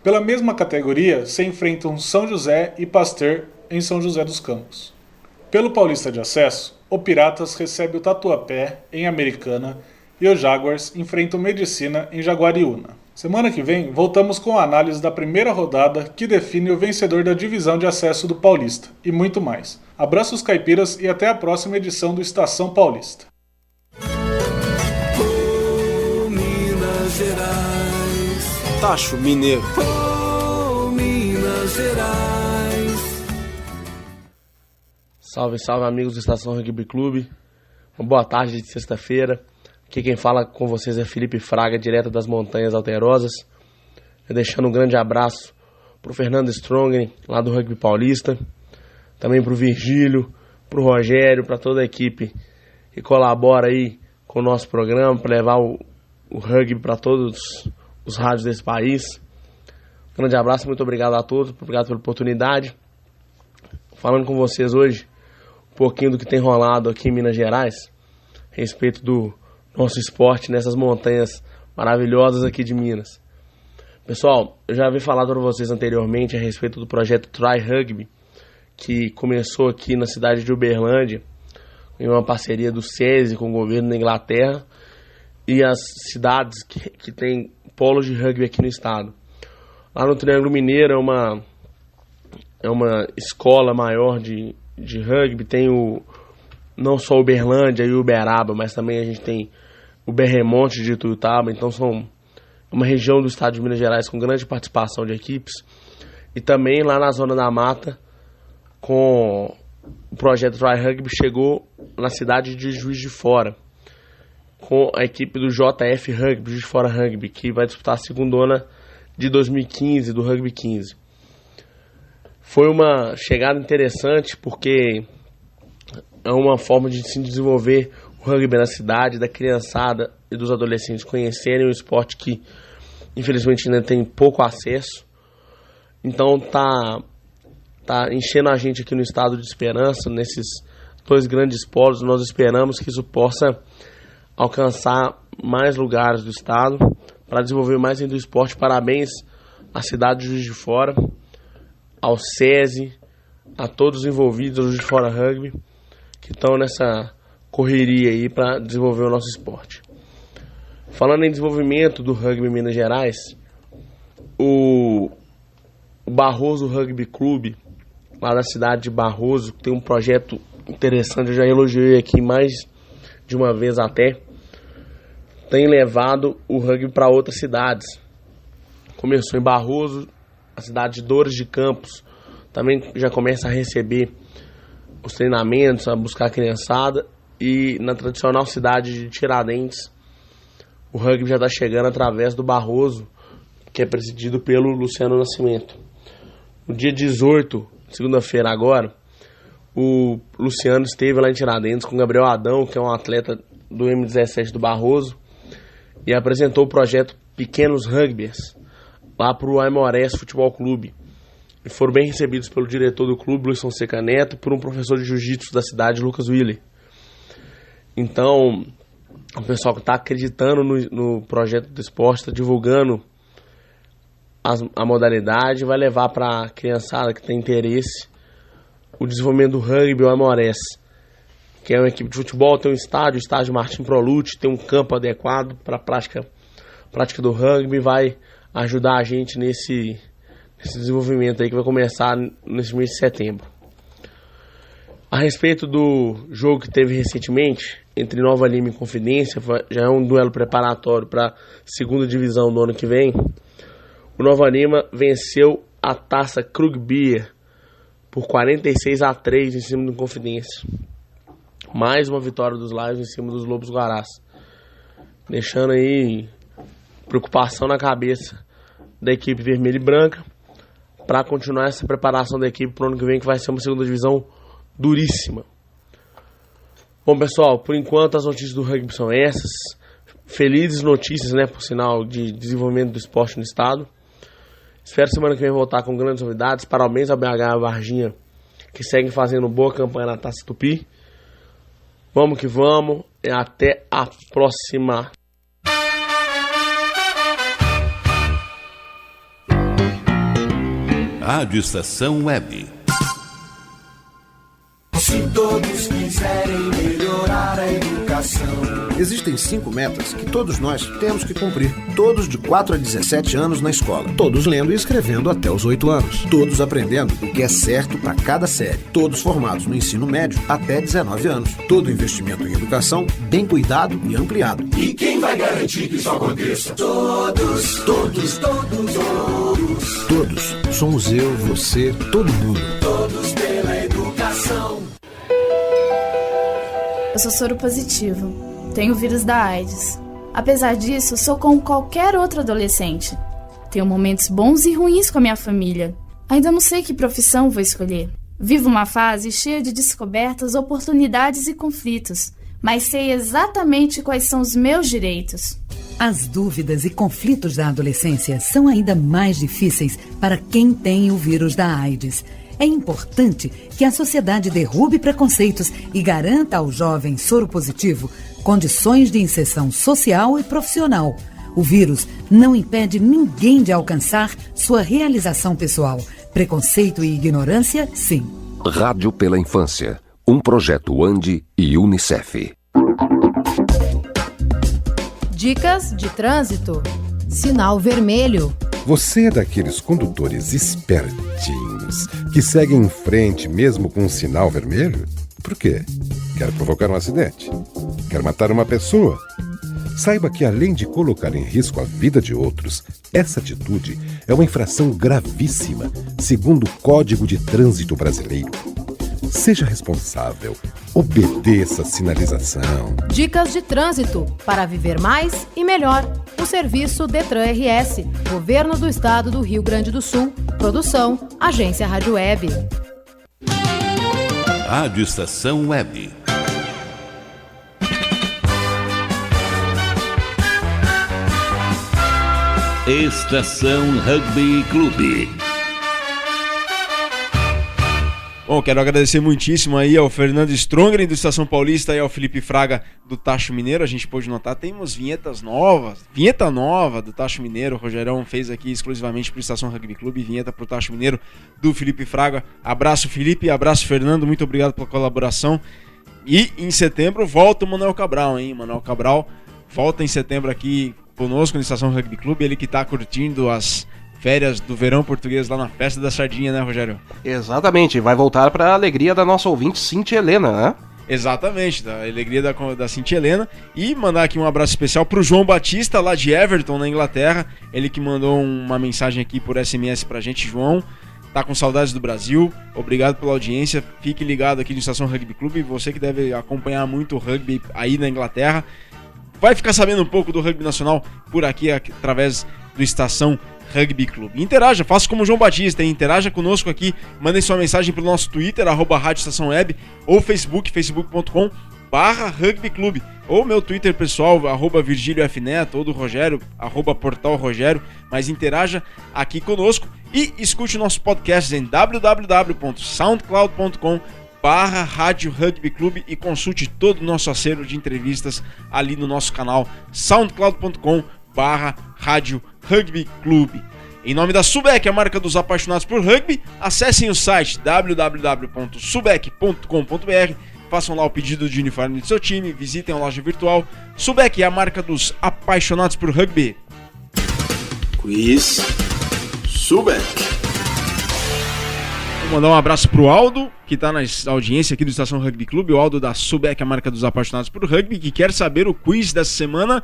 Pela mesma categoria se enfrentam São José e Pasteur em São José dos Campos. Pelo Paulista de Acesso, o Piratas recebe o Tatuapé em Americana e os Jaguars enfrentam Medicina em Jaguariúna. Semana que vem voltamos com a análise da primeira rodada que define o vencedor da divisão de acesso do Paulista e muito mais. Abraços caipiras e até a próxima edição do Estação Paulista. Gerais. Tacho Mineiro. Oh, Minas Gerais. Salve, salve amigos do Estação Rugby Clube. Uma boa tarde de sexta-feira. Aqui quem fala com vocês é Felipe Fraga, direto das Montanhas Alterosas. Eu deixando um grande abraço pro Fernando Strongren, lá do Rugby Paulista. Também pro Virgílio, pro Rogério, para toda a equipe que colabora aí com o nosso programa para levar o rugby para todos os rádios desse país. Um grande abraço, muito obrigado a todos, obrigado pela oportunidade. Falando com vocês hoje um pouquinho do que tem rolado aqui em Minas Gerais, a respeito do nosso esporte nessas montanhas maravilhosas aqui de Minas. Pessoal, eu já havia falado para vocês anteriormente a respeito do projeto Try Rugby, que começou aqui na cidade de Uberlândia, em uma parceria do SESI com o governo da Inglaterra e as cidades que têm polos de rugby aqui no estado. Lá no Triângulo Mineiro é uma escola maior de rugby, tem não só Uberlândia e Uberaba, mas também a gente tem o Berremonte de Ituiutaba, então são uma região do estado de Minas Gerais com grande participação de equipes. E também lá na Zona da Mata, com o projeto Try Rugby, chegou na cidade de Juiz de Fora, com a equipe do JF Rugby, Juiz de Fora Rugby, que vai disputar a segundona de 2015, do Rugby 15. Foi uma chegada interessante porque é uma forma de se desenvolver o rugby na cidade, da criançada e dos adolescentes conhecerem o esporte que infelizmente ainda tem pouco acesso. Então tá enchendo a gente aqui no estado de esperança, nesses 2 grandes polos. Nós esperamos que isso possa alcançar mais lugares do estado para desenvolver mais ainda o esporte. Parabéns à cidade de Juiz de Fora, ao SESI, a todos os envolvidos, ao Juiz de Fora Rugby, que estão nessa correria aí para desenvolver o nosso esporte. Falando em desenvolvimento do rugby em Minas Gerais, o Barroso Rugby Clube, lá na cidade de Barroso, tem um projeto interessante, eu já elogiei aqui mais de uma vez até, tem levado o rugby para outras cidades. Começou em Barroso, a cidade de Dores de Campos também já começa a receber os treinamentos, a buscar a criançada, e na tradicional cidade de Tiradentes, o rugby já está chegando através do Barroso, que é presidido pelo Luciano Nascimento. No dia 18, segunda-feira agora, o Luciano esteve lá em Tiradentes com o Gabriel Adão, que é um atleta do M17 do Barroso, e apresentou o projeto Pequenos Rugbyers lá para o Aimorés Futebol Clube. E foram bem recebidos pelo diretor do clube, Luiz Fonseca Neto, e por um professor de jiu-jitsu da cidade, Lucas Willer. Então, o pessoal que está acreditando no projeto do esporte, está divulgando a modalidade, vai levar para a criançada que tem interesse o desenvolvimento do rugby, o Aimorés, que é uma equipe de futebol, tem um estádio, o estádio Martim Prolute, tem um campo adequado para a prática do rugby, vai ajudar a gente nesse desenvolvimento aí que vai começar nesse mês de setembro. A respeito do jogo que teve recentemente entre Nova Lima e Confidência, já é um duelo preparatório para a segunda divisão do ano que vem. O Nova Lima venceu a Taça Krug Beer por 46-3 em cima do Confidência. Mais uma vitória dos Lions em cima dos Lobos Guarás, deixando aí preocupação na cabeça da equipe vermelha e branca para continuar essa preparação da equipe para o ano que vem, que vai ser uma segunda divisão duríssima. Bom, pessoal, por enquanto as notícias do rugby são essas. Felizes notícias, né, por sinal, de desenvolvimento do esporte no estado. Espero semana que vem voltar com grandes novidades. Parabéns ao BH e à Varginha, que seguem fazendo boa campanha na Taça Tupi. Vamos que vamos, e até a próxima. Rádio Estação Web. Se todos quiserem melhorar a educação. Existem 5 metas que todos nós temos que cumprir. Todos de 4 a 17 anos na escola. Todos lendo e escrevendo até os 8 anos. Todos aprendendo o que é certo para cada série. Todos formados no ensino médio até 19 anos. Todo investimento em educação bem cuidado e ampliado. E quem vai garantir que isso aconteça? Todos, todos, todos, todos. Todos. Somos eu, você, todo mundo. Todos pela educação. Eu sou soro positivo. Tenho o vírus da AIDS. Apesar disso, sou como qualquer outro adolescente. Tenho momentos bons e ruins com a minha família. Ainda não sei que profissão vou escolher. Vivo uma fase cheia de descobertas, oportunidades e conflitos, mas sei exatamente quais são os meus direitos. As dúvidas e conflitos da adolescência são ainda mais difíceis para quem tem o vírus da AIDS. É importante que a sociedade derrube preconceitos e garanta ao jovem soro positivo condições de inserção social e profissional. O vírus não impede ninguém de alcançar sua realização pessoal. Preconceito e ignorância, sim. Rádio pela Infância, um projeto ANDI e UNICEF. Dicas de trânsito. Sinal vermelho. Você é daqueles condutores espertinhos que seguem em frente mesmo com um sinal vermelho? Por quê? Quer provocar um acidente? Quer matar uma pessoa? Saiba que, além de colocar em risco a vida de outros, essa atitude é uma infração gravíssima, segundo o Código de Trânsito Brasileiro. Seja responsável. Obedeça a sinalização. Dicas de trânsito para viver mais e melhor. O serviço Detran RS, Governo do Estado do Rio Grande do Sul. Produção, Agência Rádio Web. Rádio Estação Web. Estação Rugby Clube. Bom, quero agradecer muitíssimo aí ao Fernando Strongren do Estação Paulista e ao Felipe Fraga do Tacho Mineiro. A gente pôde notar, temos vinhetas novas. Vinheta nova do Tacho Mineiro. O Rogerão fez aqui exclusivamente para o Estação Rugby Clube. Vinheta para o Tacho Mineiro do Felipe Fraga. Abraço, Felipe. Abraço, Fernando. Muito obrigado pela colaboração. E em setembro volta o Manuel Cabral, hein? Manuel Cabral volta em setembro aqui conosco no Estação Rugby Clube. Ele que está curtindo as férias do verão português lá na Festa da Sardinha, né, Rogério? Exatamente, vai voltar para a alegria da nossa ouvinte Cintia Helena, né? Exatamente, da alegria da Cintia Helena. E mandar aqui um abraço especial pro João Batista, lá de Everton, na Inglaterra. Ele que mandou uma mensagem aqui por SMS pra gente. João, tá com saudades do Brasil, obrigado pela audiência. Fique ligado aqui no Estação Rugby Clube. Você que deve acompanhar muito o rugby aí na Inglaterra, vai ficar sabendo um pouco do rugby nacional por aqui, através do Estação Rugby Clube. Interaja, faça como o João Batista, hein? Interaja conosco aqui, mandem sua mensagem pelo nosso Twitter, @Rádio Estação Web, ou Facebook, facebook.com/rugbyclube, ou meu Twitter pessoal, @Virgílio F. Neto, ou do Rogério, @Portal Rogério, mas interaja aqui conosco e escute o nosso podcast em www.soundcloud.com/Rádio Rugby Clube e consulte todo o nosso acervo de entrevistas ali no nosso canal soundcloud.com/Rádio Rugby Clube. Em nome da Subec, a marca dos apaixonados por rugby, acessem o site www.subec.com.br, façam lá o pedido de uniforme do seu time, visitem a loja virtual. Subec é a marca dos apaixonados por rugby. Quiz Subec. Vou mandar um abraço pro Aldo, que tá na audiência aqui do Estação Rugby Clube, o Aldo da Subec, a marca dos apaixonados por rugby, que quer saber o quiz dessa semana.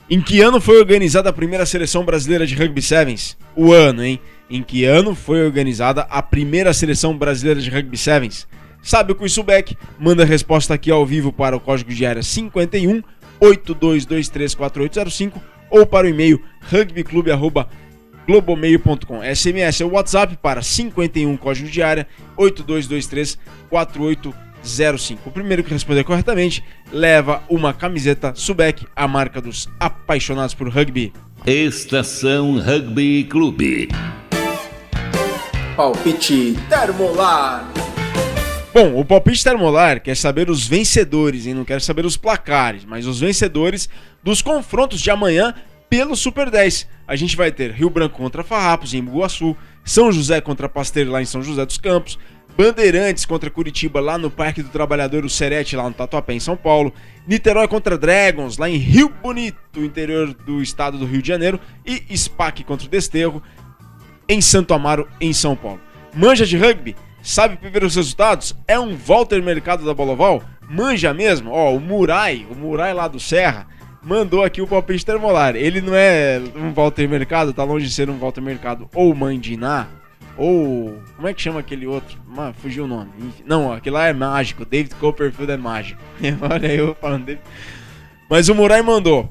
Em que ano foi organizada a primeira seleção brasileira de Rugby Sevens? O ano, hein? Em que ano foi organizada a primeira seleção brasileira de Rugby Sevens? Sabe o quiz Subec? Manda a resposta aqui ao vivo para o código de área 51 82234805 ou para o e-mail rugbyclube@globomail.com. SMS é o WhatsApp para 51 código de área 82234805. O primeiro que responder corretamente leva uma camiseta Subec, a marca dos apaixonados por rugby. Estação Rugby Clube. Palpite Termolar. Bom, o palpite Termolar quer saber os vencedores, hein? Não quer saber os placares, mas os vencedores dos confrontos de amanhã pelo Super 10. A gente vai ter Rio Branco contra Farrapos em Iguaçu, São José contra Pasteiro lá em São José dos Campos, Bandeirantes contra Curitiba lá no Parque do Trabalhador, o Serete lá no Tatuapé em São Paulo, Niterói contra Dragons lá em Rio Bonito, interior do estado do Rio de Janeiro, e SPAC contra o Desterro em Santo Amaro, em São Paulo. Manja de rugby? Sabe prever os resultados? É um Walter Mercado da Bola Oval? Manja mesmo? Ó, o Murai lá do Serra mandou aqui o palpite Termolar. Ele não é um Walter Mercado, tá longe de ser um Walter Mercado ou Mandiná, ou... como é que chama aquele outro? Fugiu o nome. Não, aquele lá é mágico. David Copperfield é mágico. Olha eu falando. Mas o Murai mandou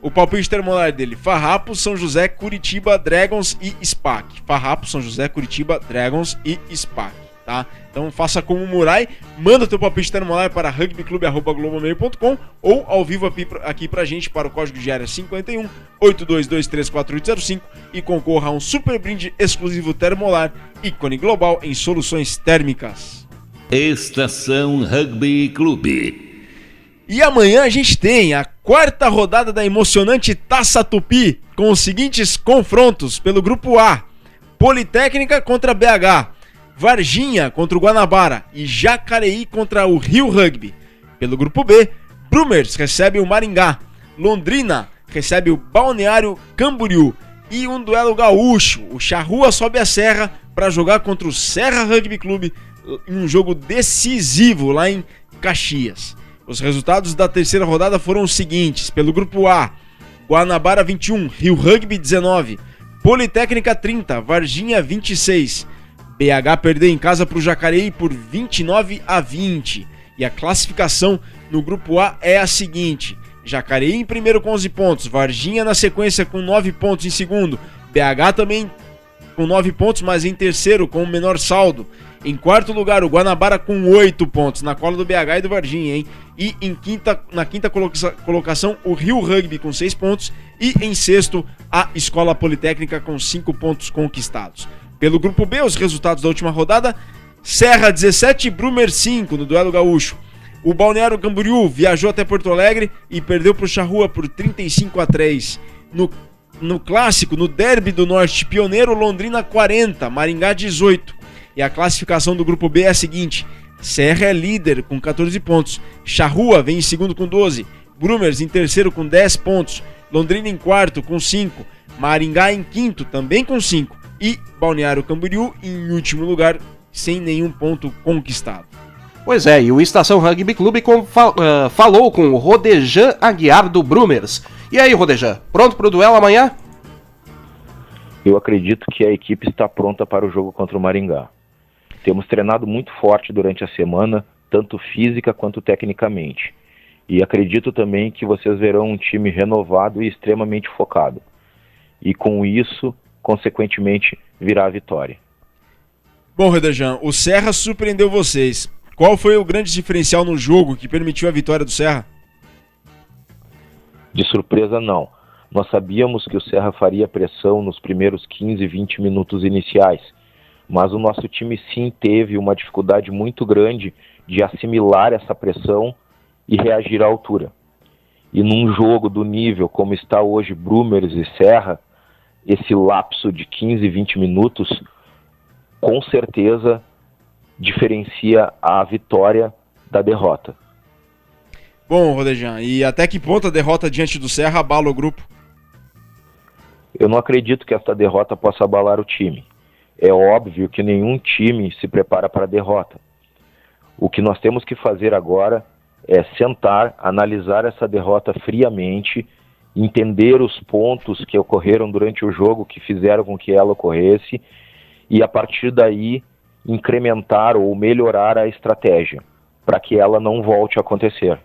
o palpite Termolar dele: Farrapos, São José, Curitiba, Dragons e SPAC. Farrapos, São José, Curitiba, Dragons e SPAC. Tá? Então faça como o Murai, manda o teu palpite Termolar para rugbyclube@globomail.com ou ao vivo aqui pra gente para o código de área 51 82234805 e concorra a um super brinde exclusivo Termolar, ícone global em soluções térmicas. Estação Rugby Clube. E amanhã a gente tem a 4ª rodada da emocionante Taça Tupi, com os seguintes confrontos pelo Grupo A: Politécnica contra BH, Varginha contra o Guanabara e Jacareí contra o Rio Rugby. Pelo Grupo B, Brumers recebe o Maringá, Londrina recebe o Balneário Camboriú e um duelo gaúcho, o Charrua sobe a serra para jogar contra o Serra Rugby Clube em um jogo decisivo lá em Caxias. Os resultados da 3ª rodada foram os seguintes: pelo Grupo A, Guanabara 21, Rio Rugby 19, Politécnica 30, Varginha 26, BH perdeu em casa para o Jacareí por 29-20. E a classificação no Grupo A é a seguinte: Jacareí em primeiro com 11 pontos, Varginha na sequência com 9 pontos em segundo, BH também com 9 pontos, mas em terceiro com o menor saldo. Em quarto lugar, o Guanabara com 8 pontos, na cola do BH e do Varginha, hein? E na quinta colocação, o Rio Rugby com 6 pontos. E em sexto, a Escola Politécnica com 5 pontos conquistados. Pelo Grupo B, os resultados da última rodada: Serra 17, Brumer 5 no duelo gaúcho. O Balneário Camboriú viajou até Porto Alegre e perdeu para o Charrua por 35-3. No clássico, no derby do Norte, Pioneiro Londrina 40, Maringá 18. E a classificação do Grupo B é a seguinte: Serra é líder com 14 pontos, Charrua vem em segundo com 12, Brumers em terceiro com 10 pontos, Londrina em quarto com 5, Maringá em quinto também com 5 e Balneário Camboriú em último lugar sem nenhum ponto conquistado. Pois é, e o Estação Rugby Clube falou com o Rodejan Aguiar do Brumers. E aí, Rodejan, pronto para o duelo amanhã? Eu acredito que a equipe está pronta para o jogo contra o Maringá. Temos treinado muito forte durante a semana, tanto física quanto tecnicamente. E acredito também que vocês verão um time renovado e extremamente focado. E com isso, consequentemente, virá a vitória. Bom, Rodejan, o Serra surpreendeu vocês. Qual foi o grande diferencial no jogo que permitiu a vitória do Serra? De surpresa, não. Nós sabíamos que o Serra faria pressão nos primeiros 15, 20 minutos iniciais, mas o nosso time sim teve uma dificuldade muito grande de assimilar essa pressão e reagir à altura. E num jogo do nível como está hoje Brumers e Serra, esse lapso de 15, 20 minutos, com certeza diferencia a vitória da derrota. Bom, Rodejan, e até que ponto a derrota diante do Serra abala o grupo? Eu não acredito que esta derrota possa abalar o time. É óbvio que nenhum time se prepara para a derrota. O que nós temos que fazer agora é sentar, analisar essa derrota friamente, entender os pontos que ocorreram durante o jogo que fizeram com que ela ocorresse e a partir daí incrementar ou melhorar a estratégia para que ela não volte a acontecer.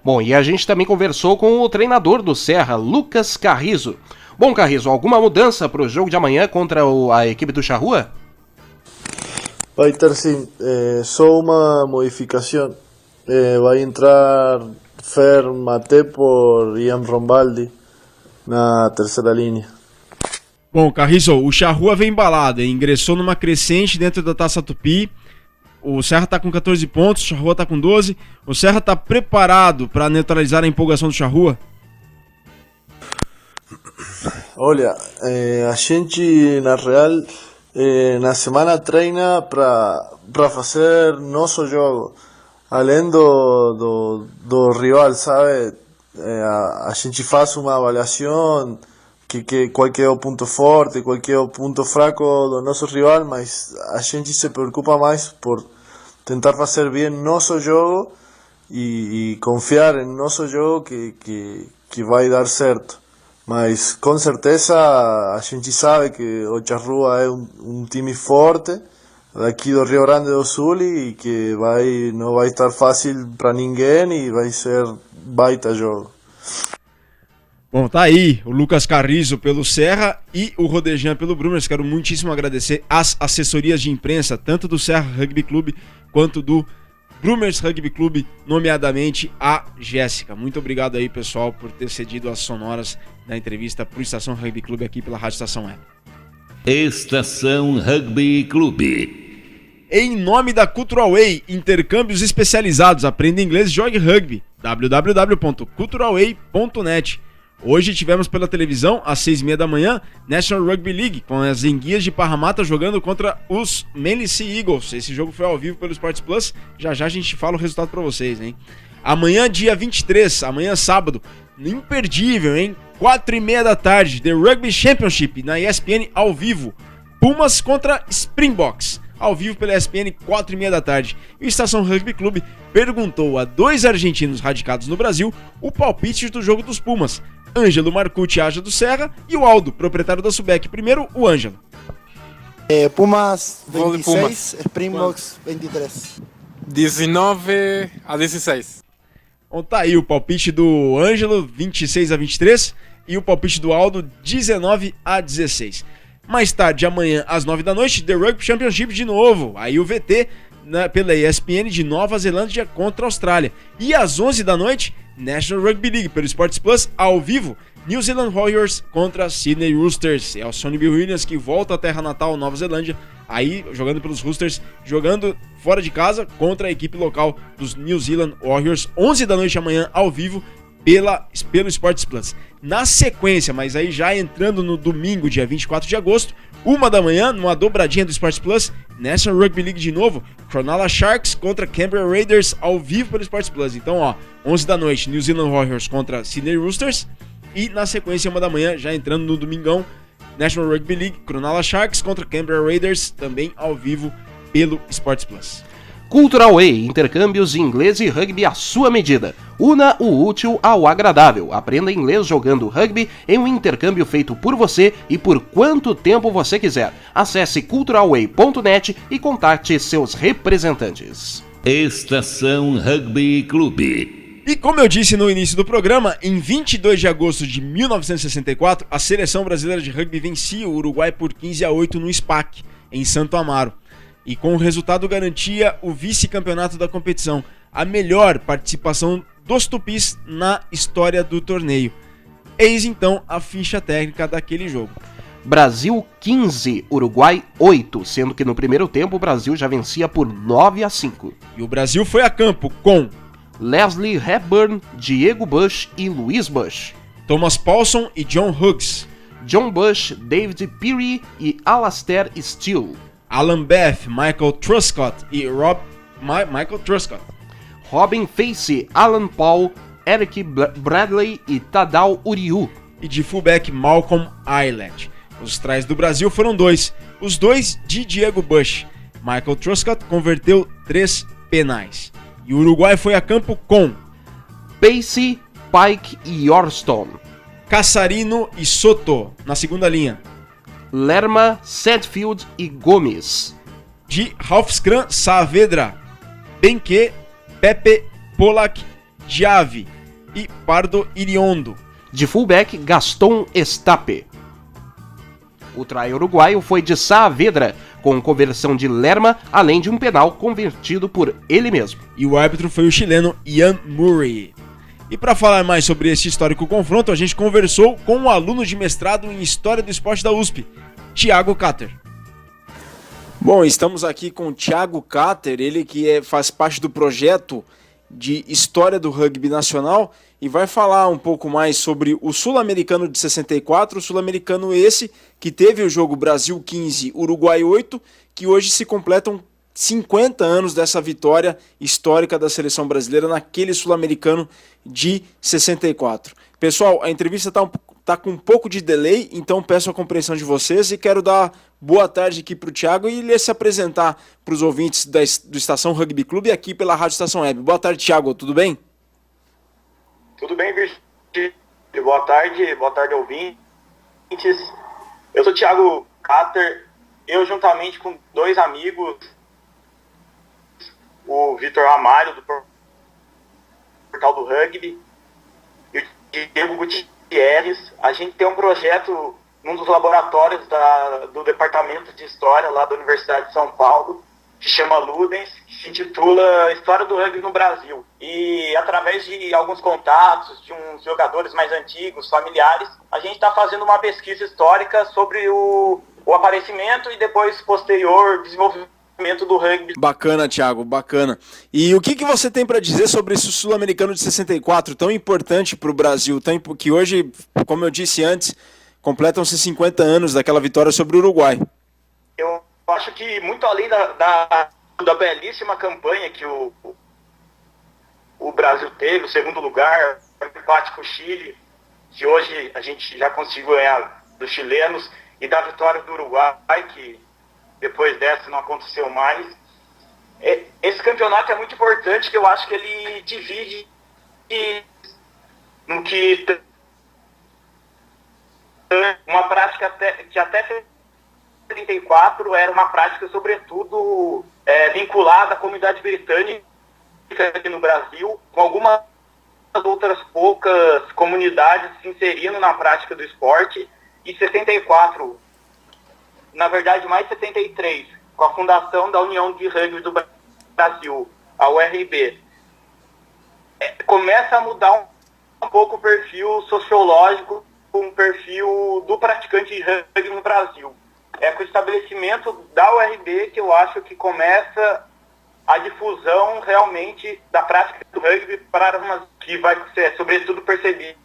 Bom, e a gente também conversou com o treinador do Serra, Lucas Carrizo. Bom, Carrizo, alguma mudança para o jogo de amanhã contra a equipe do Charrua? Vai ter sim, só uma modificação. Vai entrar Fer Mate por Ian Rombaldi na terceira linha. Bom, Carrizo, o Charrua vem embalado, ingressou numa crescente dentro da Taça Tupi. O Serra está com 14 pontos, o Charrua está com 12. O Serra está preparado para neutralizar a empolgação do Charrua? Olha, a gente na real na semana treina para fazer nosso jogo. Além do rival, sabe? A gente faz uma avaliação que qual que é o ponto forte, qual que é o ponto fraco do nosso rival, mas a gente se preocupa mais por tentar fazer bem nosso jogo e confiar em nosso jogo que vai dar certo. Mas com certeza a gente sabe que o Charrua é um time forte daqui do Rio Grande do Sul e que não vai estar fácil para ninguém e vai ser baita jogo. Bom, tá aí o Lucas Carrizo pelo Serra e o Rodejan pelo Brumers. Quero muitíssimo agradecer às assessorias de imprensa, tanto do Serra Rugby Clube quanto do Brumers Rugby Clube, nomeadamente a Jéssica. Muito obrigado aí, pessoal, por ter cedido as sonoras da entrevista pro Estação Rugby Clube aqui pela Rádio Estação Web. Estação Rugby Clube. Em nome da Cultural Way, intercâmbios especializados, aprenda inglês, jogue rugby. www.culturalway.net. Hoje tivemos pela televisão, às 6h30 da manhã, National Rugby League, com as Enguias de Parramatta jogando contra os Manly Sea Eagles. Esse jogo foi ao vivo pelo Sports Plus. Já já a gente fala o resultado pra vocês, hein? Amanhã, dia 23, amanhã sábado, imperdível, hein? 4h30 da tarde, The Rugby Championship na ESPN ao vivo. Pumas contra Springboks, ao vivo pela ESPN, 4h30 da tarde. E o Estação Rugby Clube perguntou a 2 argentinos radicados no Brasil o palpite do jogo dos Pumas. Ângelo Marcucci Aja do Serra e o Aldo, proprietário da Subek. Primeiro, o Ângelo. Pumas 26, Springboks 23. 19-16. Bom, tá aí o palpite do Ângelo, 26-23, e o palpite do Aldo, 19-16. Mais tarde, amanhã, às 9 da noite, The Rugby Championship de novo. Aí o VT pela ESPN de Nova Zelândia contra a Austrália. E às 11 da noite, National Rugby League pelo Sports Plus, ao vivo, New Zealand Warriors contra Sydney Roosters. É o Sonny Bill Williams que volta à terra natal, Nova Zelândia, aí jogando pelos Roosters, jogando fora de casa contra a equipe local dos New Zealand Warriors. 11 da noite amanhã, ao vivo, pelo Sports Plus. Na sequência, mas aí já entrando no domingo, dia 24 de agosto, 1 da manhã, numa dobradinha do Sports Plus, National Rugby League de novo, Cronulla Sharks contra Canberra Raiders, ao vivo pelo Sports Plus. Então, 11 da noite, New Zealand Warriors contra Sydney Roosters, e na sequência, 1 da manhã, já entrando no domingão, National Rugby League, Cronulla Sharks contra Canberra Raiders, também ao vivo pelo Sports Plus. Cultural Way, intercâmbios inglês e rugby à sua medida. Una o útil ao agradável. Aprenda inglês jogando rugby em um intercâmbio feito por você e por quanto tempo você quiser. Acesse culturalway.net e contate seus representantes. Estação Rugby Clube. E como eu disse no início do programa, em 22 de agosto de 1964, a seleção brasileira de rugby vencia o Uruguai por 15-8 no SPAC, em Santo Amaro. E com o resultado garantia o vice-campeonato da competição, a melhor participação dos tupis na história do torneio. Eis então a ficha técnica daquele jogo. Brasil 15, Uruguai 8, sendo que no primeiro tempo o Brasil já vencia por 9-5. E o Brasil foi a campo com Leslie Hepburn, Diego Bush e Luiz Bush, Thomas Paulson e John Hughes, John Bush, David Peary e Alastair Steele, Alan Beth, Michael Truscott e Michael Truscott, Robin Facey, Alan Paul, Eric Bradley e Tadao Uriu, e de fullback Malcolm Eilert. Os tries do Brasil foram 2, os 2 de Diego Bush. Michael Truscott converteu 3 penais. E o Uruguai foi a campo com Pacey, Pike e Yorston, Cassarino e Soto na segunda linha, Lerma, Sedfield e Gomes, de Halfskran, Saavedra, Benque, Pepe, Polak, Giavi e Pardo Iriondo. De fullback, Gaston Estape. O try uruguaio foi de Saavedra, com conversão de Lerma, além de um penal convertido por ele mesmo. E o árbitro foi o chileno Ian Murray. E para falar mais sobre esse histórico confronto, a gente conversou com um aluno de mestrado em História do Esporte da USP, Thiago Cater. Bom, estamos aqui com o Thiago Cater, ele que faz parte do projeto de História do Rugby Nacional e vai falar um pouco mais sobre o Sul-Americano de 64, o Sul-Americano esse que teve o jogo Brasil 15, Uruguai 8, que hoje se completam 50 anos dessa vitória histórica da seleção brasileira naquele Sul-Americano de 64. Pessoal, a entrevista tá com um pouco de delay, então peço a compreensão de vocês e quero dar boa tarde aqui para o Thiago e ele se apresentar para os ouvintes do Estação Rugby Clube aqui pela Rádio Estação Web. Boa tarde, Thiago, tudo bem? Tudo bem, Virgílio. Boa tarde, ouvintes. Eu sou Thiago Cater, eu juntamente com 2 amigos, o Vitor Ramalho, do Portal do Rugby, e o Diego Gutierrez, a gente tem um projeto num dos laboratórios do Departamento de História lá da Universidade de São Paulo, que chama Ludens, que se intitula História do Rugby no Brasil. E através de alguns contatos, de uns jogadores mais antigos, familiares, a gente está fazendo uma pesquisa histórica sobre o aparecimento e depois posterior desenvolvimento momento do rugby. Bacana, Thiago, bacana. E o que você tem para dizer sobre esse Sul-Americano de 64, tão importante para o Brasil, que hoje, como eu disse antes, completam-se 50 anos daquela vitória sobre o Uruguai? Eu acho que muito além da belíssima campanha que o Brasil teve, o segundo lugar, o empate com o Chile, que hoje a gente já conseguiu ganhar dos chilenos, e da vitória do Uruguai, que depois dessa não aconteceu mais. Esse campeonato é muito importante, que eu acho que ele divide no que uma prática que até 34 era uma prática sobretudo vinculada à comunidade britânica aqui no Brasil, com algumas outras poucas comunidades se inserindo na prática do esporte. E 74, na verdade mais 73, com a fundação da União de Rugby do Brasil, a URB, começa a mudar um pouco o perfil sociológico, um perfil do praticante de rugby no Brasil. É com o estabelecimento da URB que eu acho que começa a difusão realmente da prática do rugby para uma que vai ser sobretudo percebida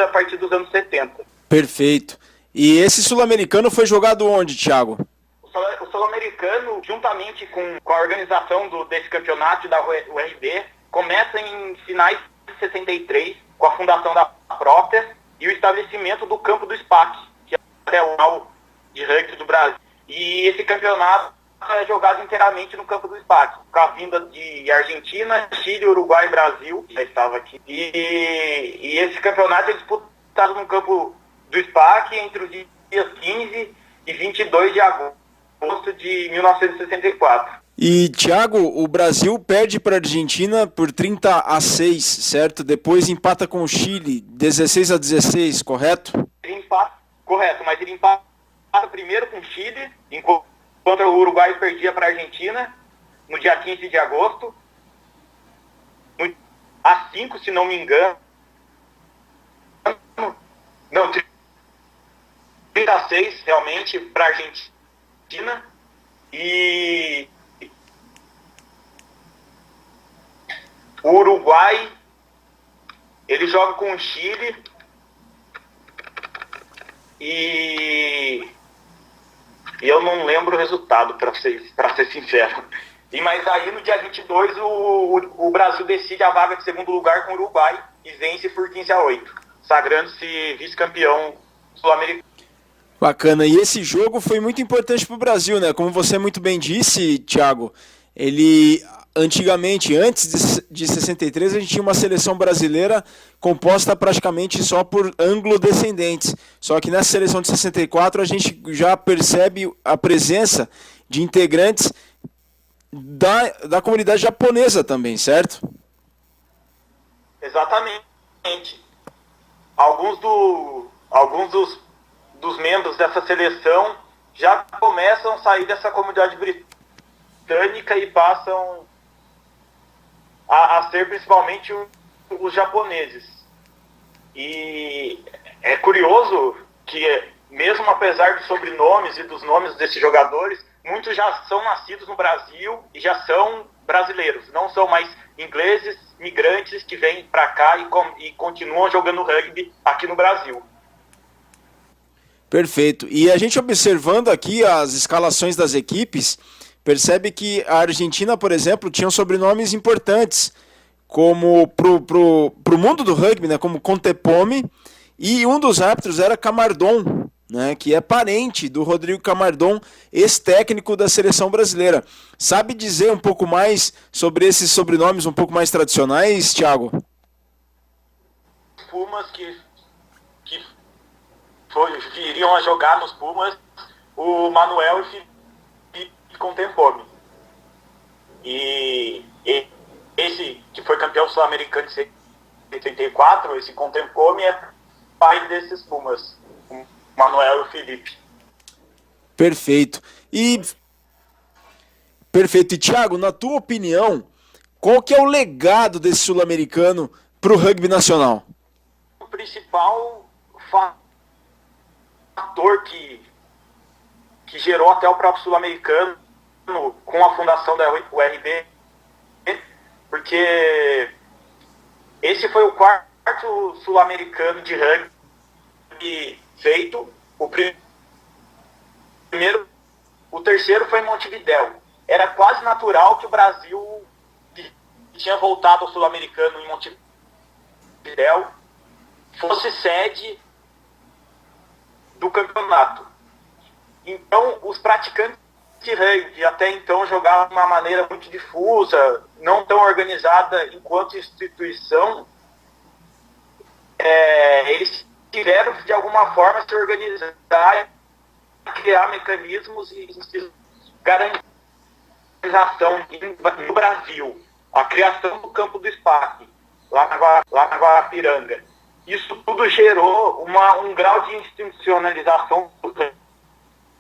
a partir dos anos 70. Perfeito. E esse Sul-Americano foi jogado onde, Thiago? O Sul-Americano, juntamente com a organização desse campeonato da URB, começa em finais de 63, com a fundação da Própria e o estabelecimento do campo do SPAC, que é o Nacional de Rugby do Brasil. E esse campeonato é jogado inteiramente no campo do SPAC, com a vinda de Argentina, Chile, Uruguai e Brasil, que já estava aqui. E esse campeonato é disputado no campo do SPAC entre os dias 15 e 22 de agosto de 1964. E, Thiago, o Brasil perde para a Argentina por 30-6, certo? Depois empata com o Chile, 16-16, correto? Correto, mas ele empata primeiro com o Chile, enquanto o Uruguai perdia para a Argentina, no dia 15 de agosto. A 5, se não me engano. Não, 36 realmente para a Argentina. E o Uruguai, ele joga com o Chile e eu não lembro o resultado, para ser sincero. Mas aí no dia 22 o Brasil decide a vaga de segundo lugar com o Uruguai e vence por 15-8, sagrando-se vice-campeão sul-americano. Bacana, e esse jogo foi muito importante para o Brasil, né? Como você muito bem disse, Thiago, ele antigamente, antes de 63, a gente tinha uma seleção brasileira composta praticamente só por anglo-descendentes. Só que nessa seleção de 64 a gente já percebe a presença de integrantes da comunidade japonesa também, certo? Exatamente. Alguns dos membros dessa seleção já começam a sair dessa comunidade britânica e passam a ser principalmente os japoneses. E é curioso que, mesmo apesar dos sobrenomes e dos nomes desses jogadores, muitos já são nascidos no Brasil e já são brasileiros, não são mais ingleses, migrantes que vêm para cá e continuam jogando rugby aqui no Brasil. Perfeito. E a gente observando aqui as escalações das equipes, percebe que a Argentina, por exemplo, tinha sobrenomes importantes, como pro mundo do rugby, né, como Contepome, e um dos árbitros era Camardon, né, que é parente do Rodrigo Camardon, ex-técnico da seleção brasileira. Sabe dizer um pouco mais sobre esses sobrenomes um pouco mais tradicionais, Thiago? Pumas que viriam a jogar nos Pumas, o Manuel e Felipe Contempome. E esse que foi campeão sul-americano de 84, esse Contempome é pai desses Pumas, o Manuel e o Felipe. Perfeito. E Thiago, na tua opinião, qual que é o legado desse sul-americano para o rugby nacional? O principal fator que gerou até o próprio sul-americano com a fundação da URB, porque esse foi o quarto sul-americano de rugby feito. O terceiro foi em Montevidéu. Era quase natural que o Brasil, que tinha voltado ao sul-americano em Montevidéu, fosse sede do campeonato. Então, os praticantes de rugby até então jogavam de uma maneira muito difusa, não tão organizada enquanto instituição. Eles tiveram de alguma forma se organizar, criar mecanismos e garantir no Brasil, a criação do campo do SPAC, lá na Guarapiranga. Isso tudo gerou um grau de institucionalização do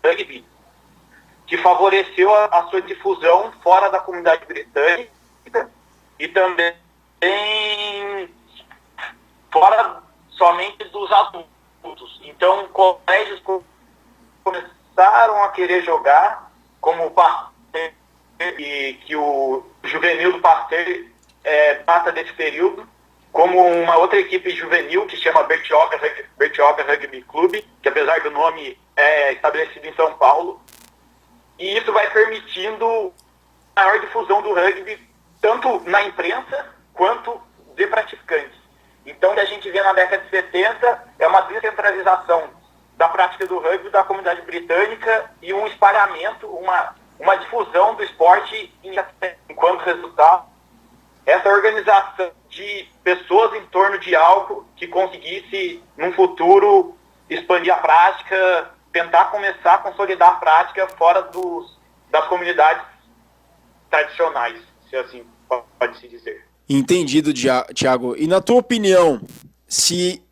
rugby que favoreceu a sua difusão fora da comunidade britânica e também fora somente dos adultos. Então, colégios começaram a querer jogar, como o Pasteur, e que o juvenil do Pasteur data desse período, como uma outra equipe juvenil que chama Bertioga Rugby Club, que apesar do nome é estabelecido em São Paulo. E isso vai permitindo maior difusão do rugby, tanto na imprensa quanto de praticantes. Então, o que a gente vê na década de 70 é uma descentralização da prática do rugby da comunidade britânica e um espalhamento, uma difusão do esporte enquanto resultado. Essa organização de pessoas em torno de algo que conseguisse, num futuro, expandir a prática, tentar começar a consolidar a prática fora das comunidades tradicionais, se assim pode-se dizer. Entendido, Thiago. E na tua opinião, se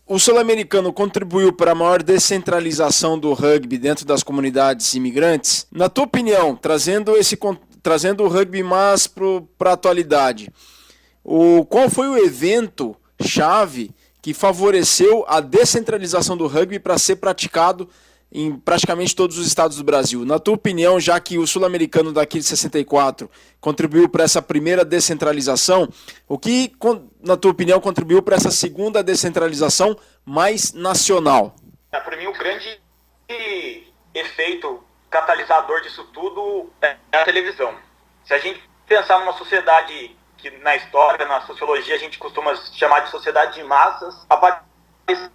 o sul-americano contribuiu para a maior descentralização do rugby dentro das comunidades imigrantes, na tua opinião, trazendo o rugby mais para a atualidade, qual foi o evento chave que favoreceu a descentralização do rugby para ser praticado em praticamente todos os estados do Brasil? Na tua opinião, já que o sul-americano daqui de 64 contribuiu para essa primeira descentralização, o que, na tua opinião, contribuiu para essa segunda descentralização mais nacional? Para mim, o grande efeito catalisador disso tudo é a televisão. Se a gente pensar numa sociedade que na história, na sociologia, a gente costuma chamar de sociedade de massas, a aparição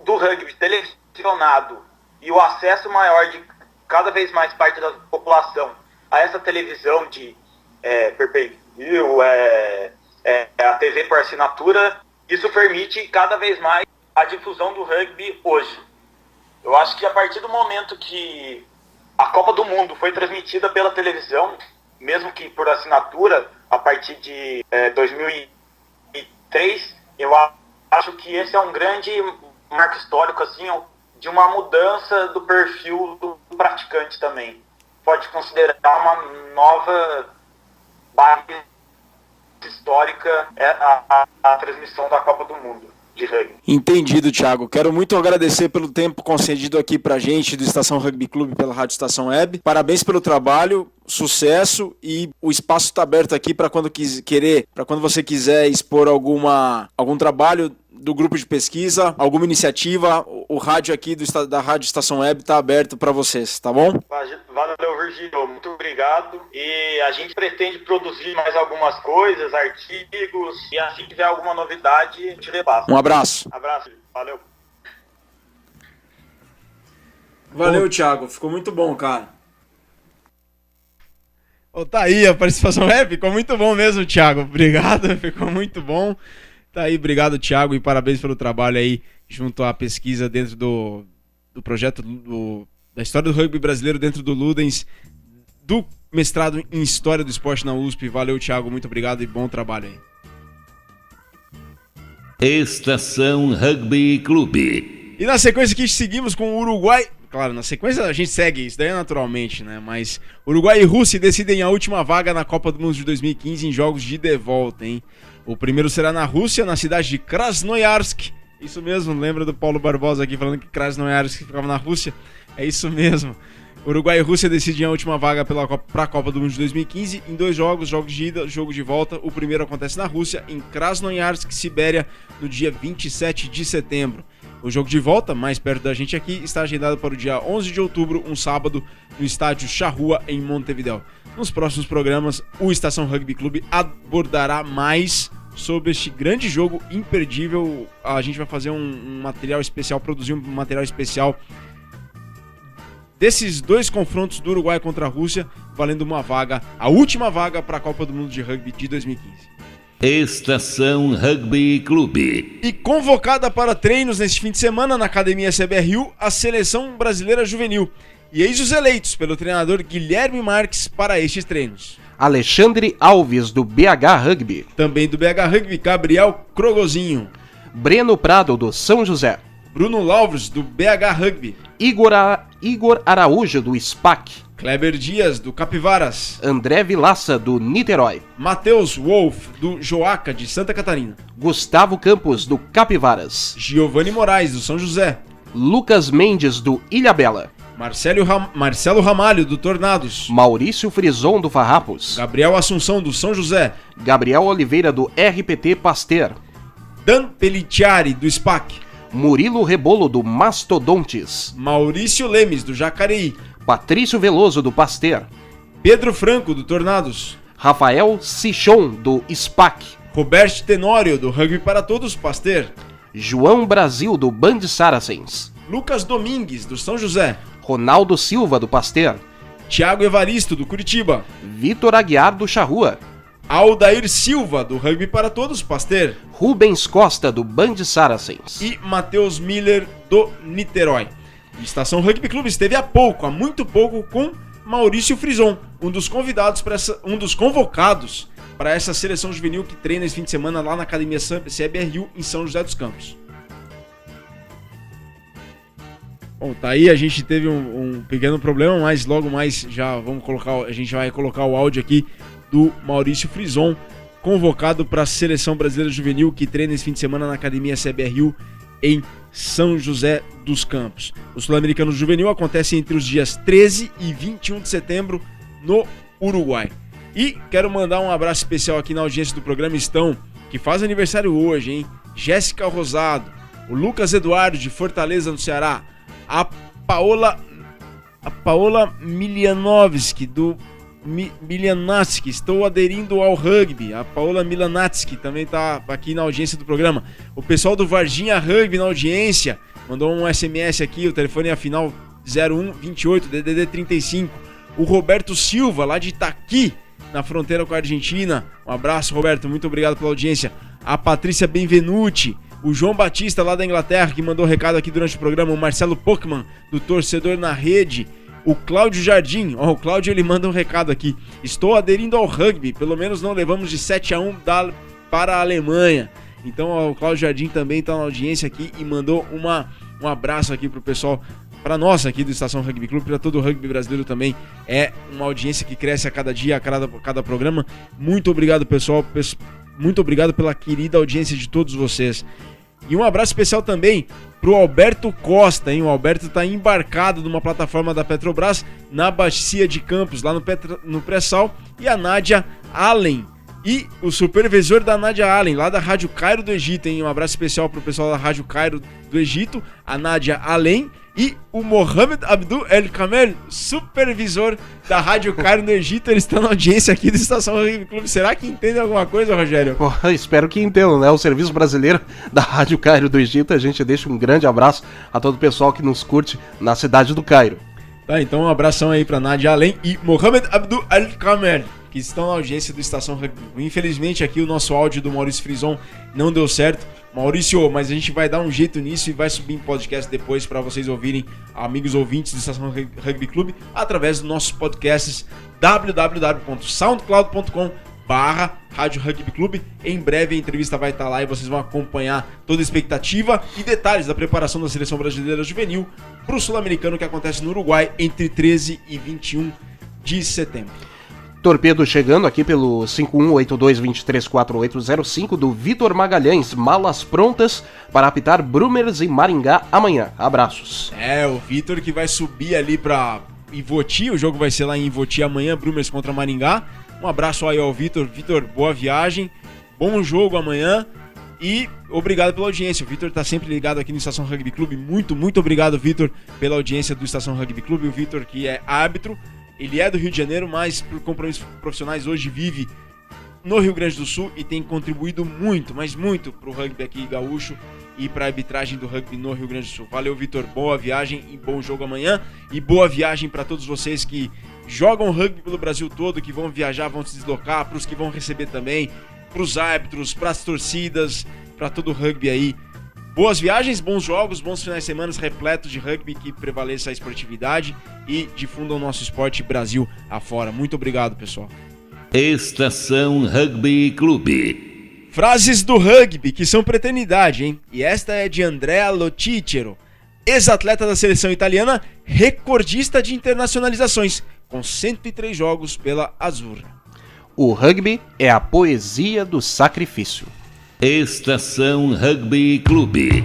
do rugby televisionado e o acesso maior de cada vez mais parte da população a essa televisão de pay-per-view, a TV por assinatura, isso permite cada vez mais a difusão do rugby hoje. Eu acho que a partir do momento que a Copa do Mundo foi transmitida pela televisão, mesmo que por assinatura, a partir de 2003, eu acho que esse é um grande marco histórico assim, de uma mudança do perfil do praticante também. Pode considerar uma nova base histórica a transmissão da Copa do Mundo de rugby. Entendido, Thiago. Quero muito agradecer pelo tempo concedido aqui pra gente do Estação Rugby Clube pela Rádio Estação Web. Parabéns pelo trabalho, sucesso, e o espaço está aberto aqui para quando você quiser expor algum trabalho do grupo de pesquisa, alguma iniciativa. O rádio aqui da Rádio Estação Web está aberto para vocês, tá bom? Valeu, Virgílio. Muito obrigado. E a gente pretende produzir mais algumas coisas, artigos, e assim que tiver alguma novidade, a gente repassa. Um abraço. Abraço. Valeu. Valeu, Thiago. Ficou muito bom, cara. Tá aí a participação. Ficou muito bom mesmo, Thiago. Obrigado, ficou muito bom. Tá aí, obrigado, Thiago, e parabéns pelo trabalho aí junto à pesquisa dentro do projeto da história do rugby brasileiro dentro do Ludens, do mestrado em História do Esporte na USP. Valeu, Thiago, muito obrigado e bom trabalho aí. Estação Rugby Clube. E na sequência aqui seguimos com o Uruguai. Claro, na sequência a gente segue, isso daí é naturalmente, né? Mas Uruguai e Rússia decidem a última vaga na Copa do Mundo de 2015 em jogos de ida e volta, hein? O primeiro será na Rússia, na cidade de Krasnoyarsk. Isso mesmo, lembra do Paulo Barbosa aqui falando que Krasnoyarsk ficava na Rússia? É isso mesmo. Uruguai e Rússia decidem a última vaga para a Copa do Mundo de 2015 em 2 jogos, jogo de ida, jogo de volta. O primeiro acontece na Rússia, em Krasnoyarsk, Sibéria, no dia 27 de setembro. O jogo de volta, mais perto da gente aqui, está agendado para o dia 11 de outubro, um sábado, no estádio Charrua, em Montevideo. Nos próximos programas, o Estação Rugby Clube abordará mais sobre este grande jogo imperdível. A gente vai fazer um material especial, produzir um material especial desses 2 confrontos do Uruguai contra a Rússia, valendo uma vaga, a última vaga para a Copa do Mundo de Rugby de 2015. Estação Rugby Clube. E convocada para treinos neste fim de semana na Academia CBRU, a Seleção Brasileira Juvenil. E eis os eleitos pelo treinador Guilherme Marques para estes treinos. Alexandre Alves, do BH Rugby. Também do BH Rugby, Gabriel Crogozinho. Breno Prado, do São José. Bruno Lavros, do BH Rugby. Igor Araújo, do SPAC. Kleber Dias, do Capivaras. André Vilaça, do Niterói. Matheus Wolf, do Joaca, de Santa Catarina. Gustavo Campos, do Capivaras. Giovanni Moraes, do São José. Lucas Mendes, do Ilhabela. Marcelo Ramalho, do Tornados. Maurício Frison, do Farrapos. Gabriel Assunção, do São José. Gabriel Oliveira, do RPT Pasteur. Dan Pelliciari, do SPAC. Murilo Rebolo, do Mastodontes. Maurício Lemes, do Jacareí. Patrício Veloso, do Pasteur. Pedro Franco, do Tornados. Rafael Sichon, do SPAC. Roberto Tenório, do Rugby para Todos, Pasteur. João Brasil, do Band Saracens. Lucas Domingues, do São José. Ronaldo Silva, do Pasteur. Thiago Evaristo, do Curitiba. Vitor Aguiar, do Charrua. Aldair Silva, do Rugby para Todos, Pasteur. Rubens Costa, do Band Saracens. E Matheus Miller, do Niterói. A Estação Rugby Clube esteve há muito pouco, com Maurício Frison, um dos convocados para essa seleção juvenil que treina esse fim de semana lá na Academia CBRU em São José dos Campos. Bom, tá aí, a gente teve um pequeno problema, mas logo mais a gente vai colocar o áudio aqui do Maurício Frison, convocado para a Seleção Brasileira Juvenil que treina esse fim de semana na Academia CBRU em São José dos Campos. O Sul-Americano Juvenil acontece entre os dias 13 e 21 de setembro no Uruguai. E quero mandar um abraço especial aqui na audiência do programa que faz aniversário hoje, hein? Jéssica Rosado, o Lucas Eduardo de Fortaleza, no Ceará, a Paola Milianovski do Milianatsky, estou aderindo ao rugby. A Paola Milanatsky também está aqui na audiência do programa. O pessoal do Varginha Rugby na audiência mandou um SMS aqui, o telefone é a final 0128 DDD 35. O Roberto Silva, lá de Itaqui, na fronteira com a Argentina. Um abraço, Roberto, muito obrigado pela audiência. A Patrícia Benvenuti, o João Batista, lá da Inglaterra, que mandou recado aqui durante o programa. O Marcelo Pockman, do Torcedor na Rede. O Cláudio Jardim, o Cláudio, ele manda um recado aqui: estou aderindo ao rugby, pelo menos não levamos de 7-1 para a Alemanha. Então o Cláudio Jardim também está na audiência aqui e mandou um abraço aqui pro pessoal, para nós aqui do Estação Rugby Clube, para todo o rugby brasileiro também. É uma audiência que cresce a cada dia, a cada programa. Muito obrigado, pessoal, muito obrigado pela querida audiência de todos vocês. E um abraço especial também pro Alberto Costa, hein? O Alberto tá embarcado numa plataforma da Petrobras na Bacia de Campos, lá no pré-sal. E a Nádia Allen, e o supervisor da Nádia Allen, lá da Rádio Cairo do Egito, hein? Um abraço especial pro pessoal da Rádio Cairo do Egito, a Nádia Allen. E o Mohamed Abdul El Kamel, supervisor da Rádio Cairo do Egito, ele está na audiência aqui do Estação Rugby Clube. Será que entende alguma coisa, Rogério? Pô, espero que entendam, né? O serviço brasileiro da Rádio Cairo do Egito. A gente deixa um grande abraço a todo o pessoal que nos curte na cidade do Cairo. Tá, então um abração aí para Nádia Allen e Mohamed Abdul El Kamel, que estão na audiência do Estação Rugby. Infelizmente aqui o nosso áudio do Maurício Frison não deu certo. Maurício, mas a gente vai dar um jeito nisso e vai subir em podcast depois para vocês ouvirem, amigos ouvintes do Estação Rugby Clube, através dos nossos podcasts www.soundcloud.com/Rádio Rugby Clube. Em breve a entrevista vai estar lá e vocês vão acompanhar toda a expectativa e detalhes da preparação da Seleção Brasileira Juvenil para o Sul-Americano que acontece no Uruguai entre 13 e 21 de setembro. Torpedo chegando aqui pelo 5182234805 do Vitor Magalhães. Malas prontas para apitar Brumers e Maringá amanhã. Abraços. É, o Vitor que vai subir ali para Ivoti, o jogo vai ser lá em Ivoti amanhã, Brumers contra Maringá. Um abraço aí ao Vitor. Vitor, boa viagem, bom jogo amanhã e obrigado pela audiência. O Vitor tá sempre ligado aqui no Estação Rugby Clube. Muito, muito obrigado, Vitor, pela audiência do Estação Rugby Clube. O Vitor, que é árbitro, ele é do Rio de Janeiro, mas por compromissos profissionais hoje vive no Rio Grande do Sul e tem contribuído muito, mas muito pro rugby aqui gaúcho e pra arbitragem do rugby no Rio Grande do Sul. Valeu, Vitor, boa viagem e bom jogo amanhã. E boa viagem para todos vocês que jogam rugby pelo Brasil todo, que vão viajar, vão se deslocar, pros que vão receber também, pros árbitros, pras torcidas, pra todo o rugby aí. Boas viagens, bons jogos, bons finais de semana repletos de rugby, que prevaleça a esportividade e difundam o nosso esporte Brasil afora. Muito obrigado, pessoal. Estação Rugby Clube. Frases do rugby que são pra eternidade, hein? E esta é de Andrea Loticero, ex-atleta da seleção italiana, recordista de internacionalizações, com 103 jogos pela Azzurra. O rugby é a poesia do sacrifício. Estação Rugby Clube.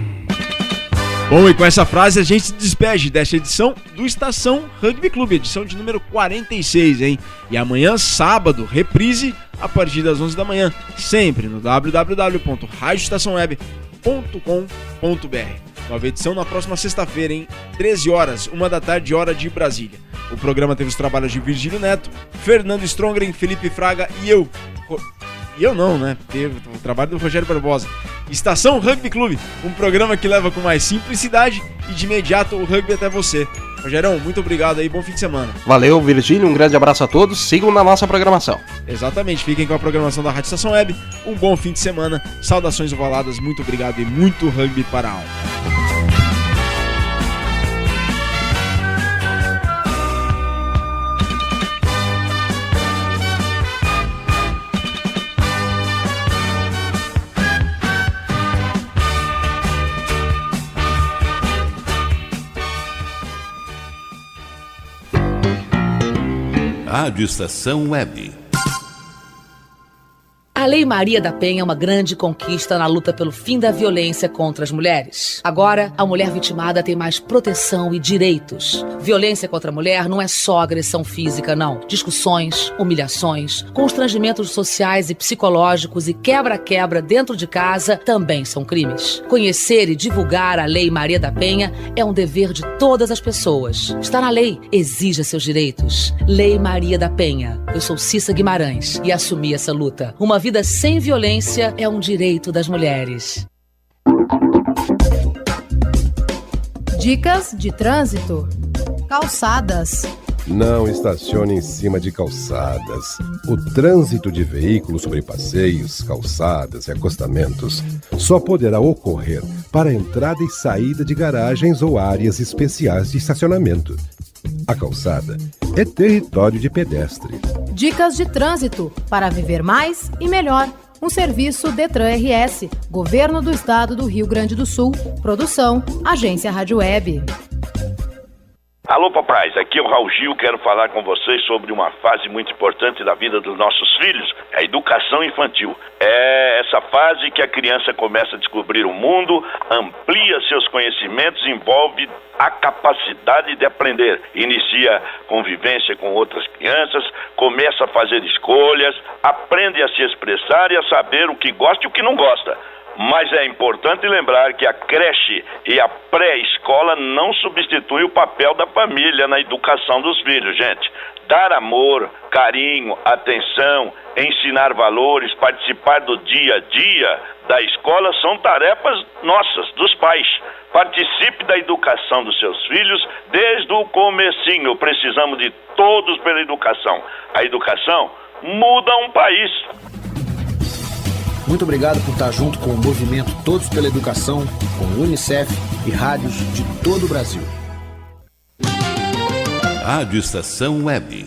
Bom, e com essa frase a gente se despede desta edição do Estação Rugby Clube, edição de número 46, hein? E amanhã, sábado, reprise a partir das 11 da manhã, sempre no www.radioestaçãoweb.com.br. Nova edição na próxima sexta-feira, hein? 13 horas, 1 da tarde, hora de Brasília. O programa teve os trabalhos de Virgílio Neto, Fernando Strongren, Felipe Fraga e eu. E eu não, né? Teve o trabalho do Rogério Barbosa. Estação Rugby Clube, um programa que leva com mais simplicidade e de imediato o rugby até você. Rogerão, muito obrigado aí, bom fim de semana. Valeu, Virgílio, um grande abraço a todos, sigam na nossa programação. Exatamente, fiquem com a programação da Rádio Estação Web, um bom fim de semana, saudações ovaladas, muito obrigado e muito rugby para a alma. Rádio Estação Web. A Lei Maria da Penha é uma grande conquista na luta pelo fim da violência contra as mulheres. Agora, a mulher vitimada tem mais proteção e direitos. Violência contra a mulher não é só agressão física, não. Discussões, humilhações, constrangimentos sociais e psicológicos e quebra-quebra dentro de casa também são crimes. Conhecer e divulgar a Lei Maria da Penha é um dever de todas as pessoas. Está na lei, exija seus direitos. Lei Maria da Penha. Eu sou Cissa Guimarães e assumi essa luta. Uma vida sem violência é um direito das mulheres. Dicas de trânsito. Calçadas. Não estacione em cima de calçadas. O trânsito de veículos sobre passeios, calçadas e acostamentos só poderá ocorrer para entrada e saída de garagens ou áreas especiais de estacionamento. A calçada é território de pedestre. Dicas de trânsito para viver mais e melhor. Um serviço Detran RS, Governo do Estado do Rio Grande do Sul. Produção, Agência Rádio Web. Alô, papais, aqui é o Raul Gil, quero falar com vocês sobre uma fase muito importante da vida dos nossos filhos, a educação infantil. É essa fase que a criança começa a descobrir o mundo, amplia seus conhecimentos, envolve a capacidade de aprender, inicia convivência com outras crianças, começa a fazer escolhas, aprende a se expressar e a saber o que gosta e o que não gosta. Mas é importante lembrar que a creche e a pré-escola não substituem o papel da família na educação dos filhos, gente. Dar amor, carinho, atenção, ensinar valores, participar do dia a dia da escola são tarefas nossas, dos pais. Participe da educação dos seus filhos desde o comecinho. Precisamos de todos pela educação. A educação muda um país. Muito obrigado por estar junto com o movimento Todos pela Educação, com o Unicef e rádios de todo o Brasil. Rádio Estação Web.